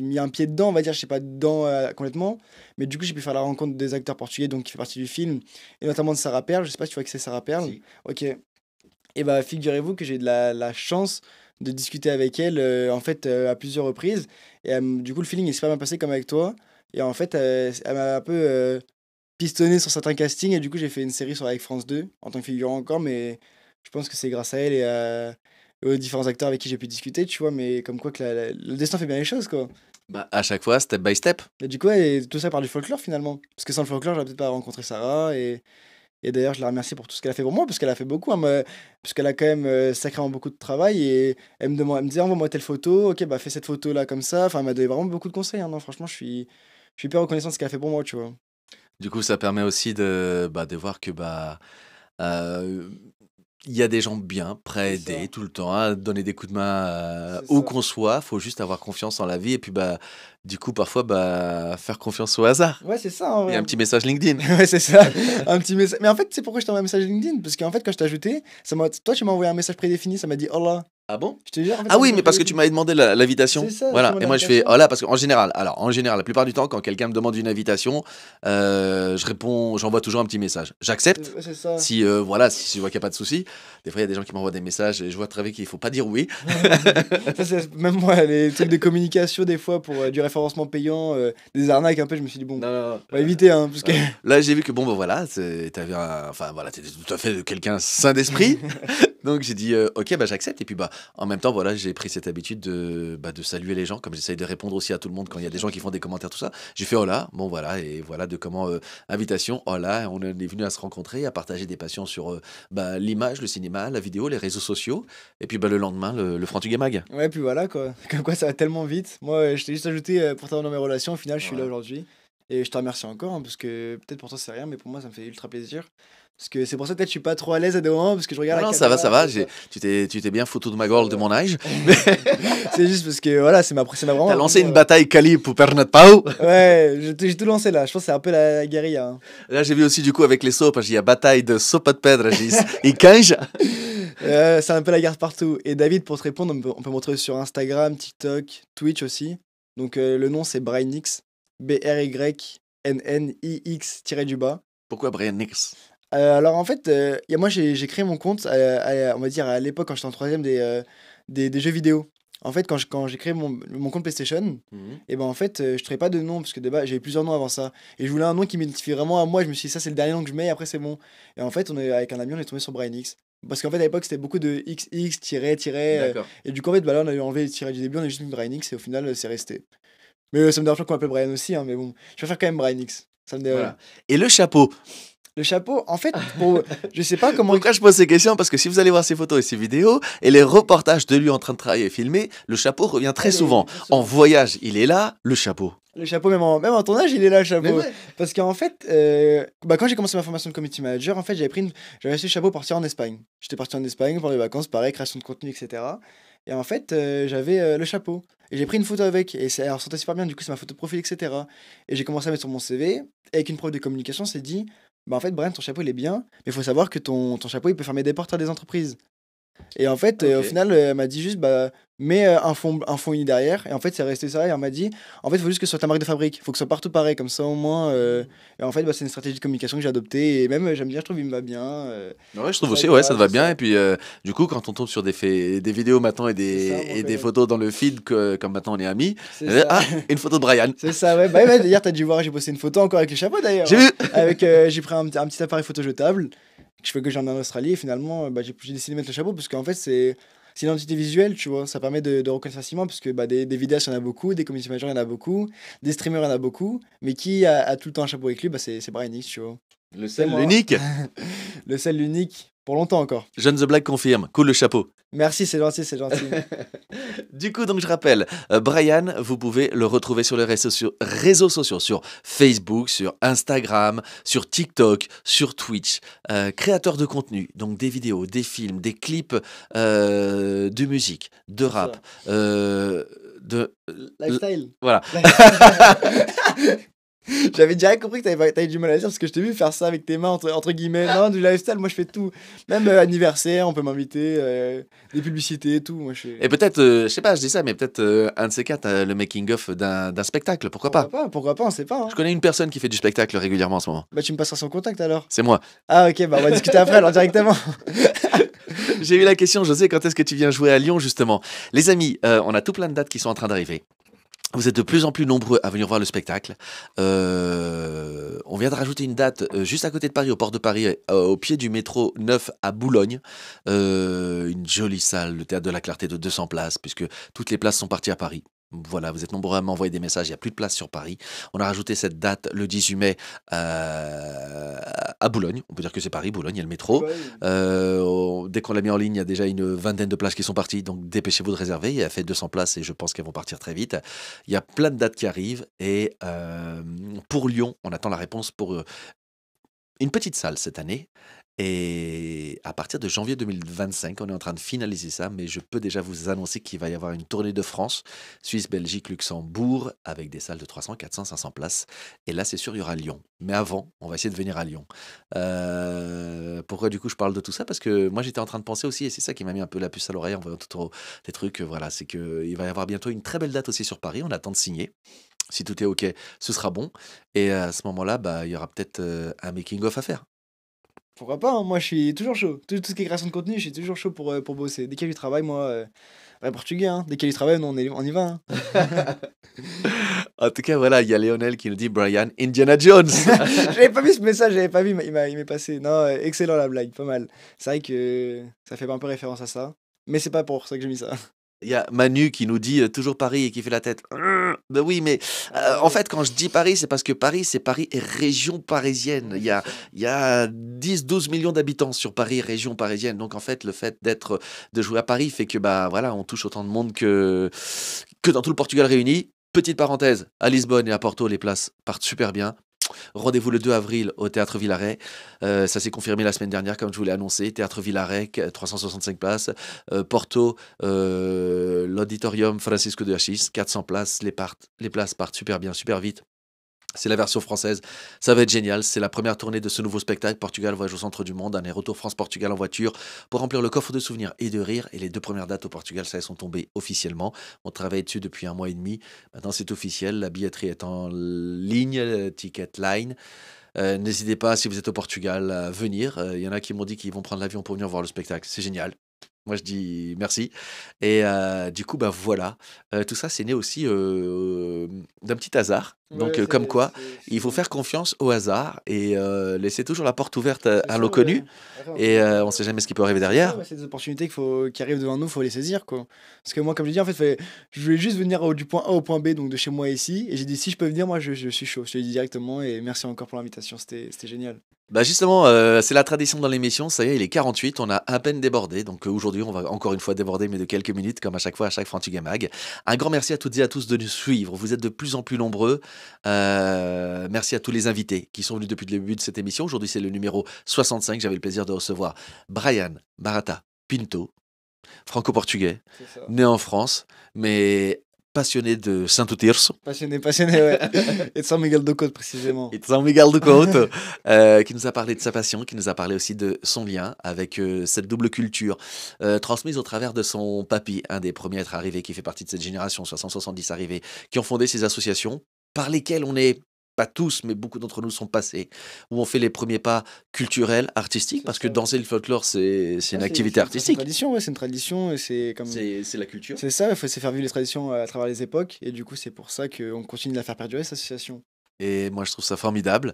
mis un pied dedans, on va dire, je sais pas dedans complètement. Mais du coup, j'ai pu faire la rencontre des acteurs portugais, donc qui fait partie du film, et notamment de Sarah Perle. Je sais pas si tu vois que c'est Sarah Perle. Si. Ok. Et bah, figurez-vous que j'ai de la chance de discuter avec elle, en fait, à plusieurs reprises. Et du coup, le feeling est super bien passé comme avec toi. Et en fait, elle m'a un peu pistonné sur certains castings. Et du coup, j'ai fait une série avec France 2 en tant que figurant encore. Mais je pense que c'est grâce à elle et aux différents acteurs avec qui j'ai pu discuter, tu vois. Mais comme quoi que le destin fait bien les choses, quoi. Bah, à chaque fois, step by step. Et du coup, ouais, et tout ça par du folklore finalement. Parce que sans le folklore, j'aurais peut-être pas rencontré Sarah. Et d'ailleurs, je la remercie pour tout ce qu'elle a fait pour moi, parce qu'elle a fait beaucoup, hein, parce qu'elle a quand même sacrément beaucoup de travail. Et elle me disait, envoie-moi telle photo, ok, bah fais cette photo-là comme ça. Enfin, elle m'a donné vraiment beaucoup de conseils. Hein, non, franchement, je suis hyper reconnaissant de ce qu'elle a fait pour moi, tu vois. Du coup, ça permet aussi de voir que euh, il y a des gens bien, prêts à C'est aider ça, tout le temps, à donner des coups de main c'est où ça. qu'on soit. Faut juste avoir confiance en la vie et puis du coup, parfois, faire confiance au hasard. Ouais, c'est ça, en Il y a vrai. un petit message LinkedIn. Ouais, c'est ça, un petit message. Mais en fait, c'est pourquoi je t'envoie un message LinkedIn, parce qu'en fait, quand je t'ai ajouté, toi, tu m'as envoyé un message prédéfini, ça m'a dit, oh là. Ah bon? Je te jure, en fait, Ah c'est un oui, message mais parce que tu prédéfini. m'avais demandé l'invitation. C'est ça, tu Voilà. m'as Et moi, je fais, l'invitation. oh là, parce qu'en général, la plupart du temps, quand quelqu'un me demande une invitation, je réponds, j'envoie toujours un petit message. J'accepte. Ouais, c'est ça. Si, si je vois qu'il n'y a pas de souci. Des fois, il y a des gens qui m'envoient des messages et je vois très vite qu'il ne faut pas dire oui. Ça, même moi, les trucs de communication, des fois, pour du référencement payant, des arnaques, un peu, je me suis dit, bon, Non, non, non. on va éviter, hein, parce que. Là, j'ai vu que, bon, ben voilà, enfin, voilà, t'étais tout à fait quelqu'un sain d'esprit. Donc, j'ai dit, ok, j'accepte. Et puis, en même temps, voilà, j'ai pris cette habitude de saluer les gens, comme j'essaye de répondre aussi à tout le monde quand il y a des gens qui font des commentaires, tout ça. J'ai fait hola, bon, voilà, et voilà de comment, invitation, hola, on est venu à se rencontrer, à partager des passions sur l'image, le cinéma, la vidéo, les réseaux sociaux. Et puis, le lendemain, le Frantuguet Mag. Ouais, puis voilà, quoi. Comme quoi, ça va tellement vite. Moi, je t'ai juste ajouté pour t'avoir dans mes relations. Au final, je suis là Voilà. aujourd'hui. Et je te remercie encore, hein, parce que peut-être pour toi, c'est rien, mais pour moi, ça me fait ultra plaisir. Parce que c'est pour ça, peut-être, je suis pas trop à l'aise à des moments, parce que je regarde Non, la non, ça va, ça caméra. va. Tu t'es bien foutu de ma Ça gueule de va. mon âge. C'est juste parce que, voilà, c'est ma vraiment. T'as ma lancé première, une bataille Cali pour perdre notre pao. Ouais, j'ai tout lancé là. Je pense que c'est un peu la guérilla, hein. Là, j'ai vu aussi du coup avec les sopes, il y a bataille de sopa de pedra, et 15. C'est un peu la guerre partout. Et David, pour te répondre, on peut me retrouver sur Instagram, TikTok, Twitch aussi. Donc le nom c'est Brynix, BRYNNIX-du-bas. Pourquoi Brian Nix? Alors en fait, moi j'ai créé mon compte, on va dire à l'époque quand j'étais en troisième des jeux vidéo. En fait, quand j'ai créé mon compte PlayStation, Mhm. et ben en fait, je trouvais pas de nom parce que de base j'avais plusieurs noms avant ça. Et je voulais un nom qui m'identifie vraiment à moi. Je me suis dit, ça c'est le dernier nom que je mets, et après c'est bon. Et en fait, avec un ami, on est tombé sur Brynix. Parce qu'en fait, à l'époque, c'était beaucoup de XX, D'accord. et du coup, en fait, là, on a eu enlevé les tirets du début, on a juste mis Brynix, et au final, c'est resté. Mais ça me dérange pas qu'on m'appelle Brian aussi, hein, mais bon, je préfère quand même Brynix. Ça me dérange. Voilà. Et le chapeau. Le chapeau, en fait, je sais pas comment. Pourquoi je pose ces questions? Parce que si vous allez voir ces photos et ces vidéos et les reportages de lui en train de travailler et filmer, le chapeau revient très souvent. Bien sûr. En voyage, il est là, le chapeau. Le chapeau, même en ton âge, il est là, le Mais chapeau. ouais. Parce qu'en fait, quand j'ai commencé ma formation de community manager, en fait, j'avais acheté le chapeau pour partir en Espagne. J'étais parti en Espagne pour les vacances, pareil, création de contenu, etc. Et en fait, j'avais le chapeau. Et j'ai pris une photo avec. Et ça ressortait super bien, du coup, c'est ma photo de profil, etc. Et j'ai commencé à mettre sur mon CV. Et avec une prof de communication, on s'est dit, bah en fait, Brian, ton chapeau, il est bien. Mais il faut savoir que ton chapeau, il peut fermer des portes à des entreprises. Et en fait, au Ok. final, elle m'a dit juste, mets un fond uni derrière. Et en fait, c'est resté ça. Et elle m'a dit, en fait, il faut juste que ce soit ta marque de fabrique. Il faut que ce soit partout pareil. Comme ça, au moins. Et en fait, c'est une stratégie de communication que j'ai adoptée. Et même, j'aime bien, je trouve, il me va bien. Ouais, je trouve Ça aussi, ouais, ça te va c'est bien. ça. Et puis, du coup, quand on tombe sur des vidéos maintenant et C'est ça, des, on et des reconnaît. photos dans le feed, comme maintenant on est amis, C'est ça. ah, une photo de Brian. C'est ça, ouais. Ouais, d'ailleurs, t'as dû voir, j'ai posté une photo encore avec le chapeau, d'ailleurs, J'ai hein. vu. J'ai pris un petit appareil photo jetable que j'ai emmené en Australie. Et finalement, j'ai décidé de mettre le chapeau parce qu'en fait, c'est une identité visuelle, tu vois. Ça permet de reconnaître facilement parce que des vidéastes, il y en a beaucoup, des community managers, il y en a beaucoup, des streamers, il y en a beaucoup. Mais qui a tout le temps un chapeau avec lui, c'est Brian X, tu vois. Le C'est seul, moi. l'unique. Le seul, l'unique, pour longtemps encore. Jeanne The Black confirme. Cool le chapeau. Merci, c'est gentil, c'est gentil. Du coup, donc je rappelle, Brian, vous pouvez le retrouver sur les réseaux sociaux, sur Facebook, sur Instagram, sur TikTok, sur Twitch. Créateur de contenu, donc des vidéos, des films, des clips, de musique, de C'est rap, ça. de... Lifestyle. Voilà. J'avais direct compris que t'avais du mal à dire parce que je t'ai vu faire ça avec tes mains, entre guillemets. Non, du lifestyle, moi je fais tout. Même anniversaire, on peut m'inviter, des publicités et tout. Moi je fais. Et peut-être, je sais pas, je dis ça, mais peut-être un de ces quatre, le making-of d'un spectacle, pourquoi pas? Pourquoi pas, on sait pas, hein. Je connais une personne qui fait du spectacle régulièrement en ce moment. Bah tu me passeras son contact alors. C'est moi. Ah ok, bah on va discuter après alors directement. J'ai eu la question, José, quand est-ce que tu viens jouer à Lyon, justement? Les amis, on a tout plein de dates qui sont en train d'arriver. Vous êtes de plus en plus nombreux à venir voir le spectacle. On vient de rajouter une date juste à côté de Paris, au port de Paris, au pied du métro 9 à Boulogne. Une jolie salle, le Théâtre de la Clarté de 200 places, puisque toutes les places sont parties à Paris. Voilà, vous êtes nombreux à m'envoyer des messages, il n'y a plus de place sur Paris. On a rajouté cette date le 18 mai à Boulogne. On peut dire que c'est Paris, Boulogne, il y a le métro. Ouais, Dès qu'on l'a mis en ligne, il y a déjà une vingtaine de places qui sont parties, donc dépêchez-vous de réserver. Il a fait 200 places et je pense qu'elles vont partir très vite. Il y a plein de dates qui arrivent et pour Lyon, on attend la réponse pour une petite salle cette année. Et à partir de janvier 2025, on est en train de finaliser ça, mais je peux déjà vous annoncer qu'il va y avoir une tournée de France, Suisse, Belgique, Luxembourg, avec des salles de 300, 400, 500 places. Et là, c'est sûr, il y aura Lyon. Mais avant, on va essayer de venir à Lyon. Pourquoi du coup je parle de tout ça? Parce que moi, j'étais en train de penser aussi, et c'est ça qui m'a mis un peu la puce à l'oreille en voyant des trucs, voilà, c'est qu'il va y avoir bientôt une très belle date aussi sur Paris, on attend de signer. Si tout est OK, ce sera bon. Et à ce moment-là, bah, il y aura peut-être un making-of à faire. pourquoi pas, hein, moi je suis toujours chaud. Tout ce qui est création de contenu, je suis toujours chaud pour bosser. Dès qu'il y a du travail, moi, ouais, portugais, hein. Dès qu'il y a du travail, nous, on y va, hein. En tout cas, voilà, il y a Léonel qui nous dit Brian Indiana Jones. J'avais pas vu ce message, j'avais pas vu, il m'est passé. Non, excellent la blague, pas mal. C'est vrai que ça fait un peu référence à ça. Mais c'est pas pour ça que j'ai mis ça. Il y a Manu qui nous dit toujours Paris et qui fait la tête. Ben oui, mais Ah en ouais, fait, quand je dis Paris, c'est parce que Paris, c'est Paris et région parisienne. ouais, c'est ça. Il y a 10-12 millions d'habitants sur Paris, région parisienne. Donc en fait, le fait de jouer à Paris fait que bah voilà, on touche autant de monde que dans tout le Portugal réuni. Petite parenthèse, à Lisbonne et à Porto, les places partent super bien. Rendez-vous le 2 avril au Théâtre Villaret. Ça s'est confirmé la semaine dernière, comme je vous l'ai annoncé. Théâtre Villaret, 365 places. Porto, l'Auditorium Francisco de Assis, 400 places. Les places partent super bien, super vite. C'est la version française. Ça va être génial. C'est la première tournée de ce nouveau spectacle. Portugal voyage au centre du monde. Un retour France-Portugal en voiture pour remplir le coffre de souvenirs et de rires. Et les deux premières dates au Portugal, ça, elles sont tombées officiellement. On travaille dessus depuis un mois et demi. Maintenant, c'est officiel. La billetterie est en ligne, ticket line. N'hésitez pas, si vous êtes au Portugal, à venir. Il y en a qui m'ont dit qu'ils vont prendre l'avion pour venir voir le spectacle. C'est génial. Moi, je dis merci. Et du coup, bah voilà. Tout ça, c'est né aussi d'un petit hasard. Donc, Ouais, comme quoi, il c'est faut bien. faire confiance au hasard et laisser toujours la porte ouverte C'est à ça, l'inconnu. ouais. Après, Et on ne sait jamais ce qui peut arriver c'est ça, derrière. ouais, c'est des opportunités qui arrivent devant nous, faut les saisir, quoi. Parce que moi, comme je dis, en fait, je voulais juste venir du point A au point B, donc de chez moi ici. Et j'ai dit, si je peux venir, moi, je suis chaud. Je te le dis directement. Et merci encore pour l'invitation, c'était génial. Bah justement, c'est la tradition dans l'émission, ça y est, il est 48, on a à peine débordé, donc aujourd'hui on va encore une fois déborder, mais de quelques minutes, comme à chaque fois, à chaque Frantuga Mag. Un grand merci à toutes et à tous de nous suivre, vous êtes de plus en plus nombreux. Merci à tous les invités qui sont venus depuis le début de cette émission. Aujourd'hui c'est le numéro 65, j'avais le plaisir de recevoir Brian Barata Pinto, franco-portugais, C'est ça. né en France, mais passionné de Santo Tirso. Passionné, passionné, ouais. Et de San Miguel de Côte, précisément. Et de San Miguel de Couto, qui nous a parlé de sa passion, qui nous a parlé aussi de son lien avec cette double culture, transmise au travers de son papy, un des premiers à être arrivé, qui fait partie de cette génération 60-70 arrivés, qui ont fondé ces associations, par lesquelles on est, pas tous, mais beaucoup d'entre nous sont passés, où on fait les premiers pas culturels, artistiques, C'est parce que ça, ouais. danser le folklore, c'est une Ouais, activité c'est une artistique. tradition, ouais, c'est une tradition. Et c'est comme. C'est la culture. C'est ça, il faut se faire vivre les traditions à travers les époques. Et du coup, c'est pour ça qu'on continue de la faire perdurer, cette association. Et moi, je trouve ça formidable.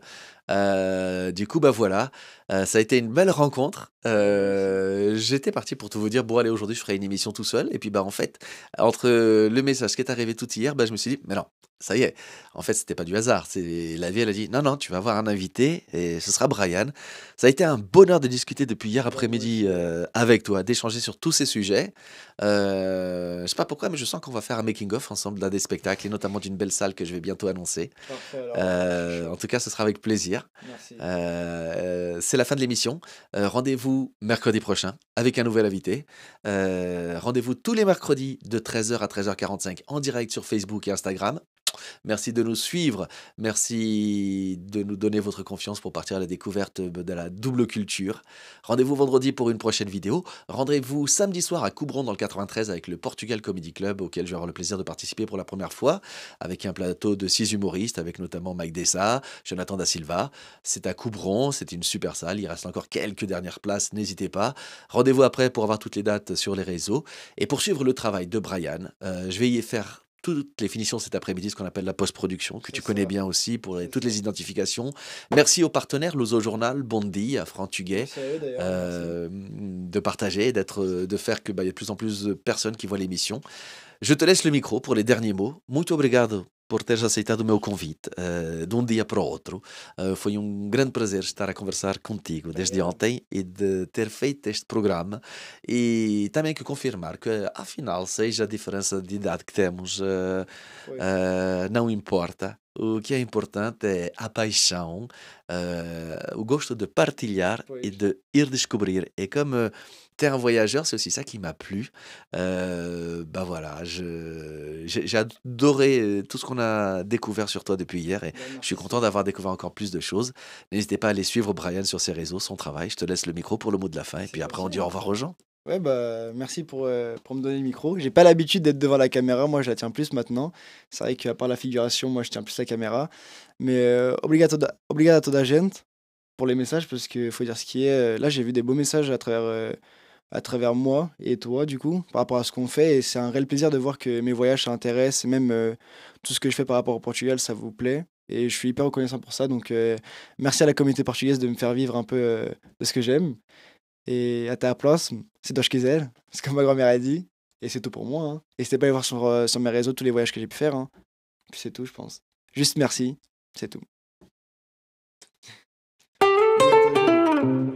Du coup, bah voilà, ça a été une belle rencontre. Ouais, moi aussi. J'étais parti pour tout vous dire, bon, allez, aujourd'hui, je ferai une émission tout seul. Et puis, bah, en fait, entre le message qui est arrivé tout hier, bah, je me suis dit, mais non, ça y est. En fait, c'était pas du hasard. C'est la vie, elle a dit, non, non, tu vas avoir un invité et ce sera Brian. Ça a été un bonheur de discuter depuis hier Ouais, moi après-midi aussi, ouais. avec toi, d'échanger sur tous ces sujets. Je sais pas pourquoi, mais je sens qu'on va faire un making-of ensemble d'un des spectacles et notamment d'une belle salle que je vais bientôt annoncer. Parfait, alors, je suis En chaud. tout cas, ce sera avec plaisir. Merci. C'est la fin de l'émission. Rendez-vous mercredi prochain avec un nouvel invité. Rendez-vous tous les mercredis de 13h à 13h45 en direct sur Facebook et Instagram. Merci de nous suivre. Merci de nous donner votre confiance pour partir à la découverte de la double culture. Rendez-vous vendredi pour une prochaine vidéo. Rendez-vous samedi soir à Coubron dans le 93 avec le Portugal Comedy Club auquel je vais avoir le plaisir de participer pour la première fois avec un plateau de 6 humoristes avec notamment Mike Dessa, Jonathan Da Silva. C'est à Coubron, c'est une super salle. Il reste encore quelques dernières places, n'hésitez pas. Rendez-vous après pour avoir toutes les dates sur les réseaux et pour suivre le travail de Brian. Je vais y faire toutes les finitions cet après-midi, ce qu'on appelle la post-production, que C'est tu connais ça, bien aussi pour c'est toutes ça. les identifications. Merci aux partenaires, Luso Journal, Bondi, à Frantuguet, Merci à eux d'ailleurs, merci. de partager, de faire que il y a de plus en plus de personnes qui voient l'émission. Je te laisse le micro pour les derniers mots. Muito obrigado por teres aceitado o meu convite de um dia para o outro. Foi um grande prazer estar a conversar contigo desde D'ailleurs, ontem e de ter feito este programa e também que confirmar que, afinal, seja a diferença de idade que temos, oui, não importa. O que é importante é a paixão, o gosto de partilhar et oui. de ir descobrir. Et comme tu es un voyageur, c'est aussi ça qui m'a plu. Bah voilà, j'ai adoré tout ce qu'on a découvert sur toi depuis hier et Bah, je suis merci, c'est content d'avoir gentil. découvert encore plus de choses. N'hésitez pas à aller suivre Brian sur ses réseaux, son travail. Je te laisse le micro pour le mot de la fin et C'est puis après on gentil, dit au hein. revoir aux gens. Ouais, bah, merci pour me donner le micro. J'ai pas l'habitude d'être devant la caméra, moi je la tiens plus maintenant. C'est vrai qu'à part la figuration, moi je tiens plus la caméra. Mais obrigado a toda gente pour les messages, parce qu'il faut dire ce qui est. Là, j'ai vu des beaux messages à travers moi et toi, du coup, par rapport à ce qu'on fait. Et c'est un réel plaisir de voir que mes voyages, ça intéresse. Et même tout ce que je fais par rapport au Portugal, ça vous plaît. Et je suis hyper reconnaissant pour ça. Donc, merci à la communauté portugaise de me faire vivre un peu de ce que j'aime. Et à ta place, c'est toi quiser, c'est comme ma grand-mère a dit. Et c'est tout pour moi, hein. N'hésitez pas à aller voir sur mes réseaux tous les voyages que j'ai pu faire, hein. Puis c'est tout, je pense. Juste merci, c'est tout. Obrigado, gente.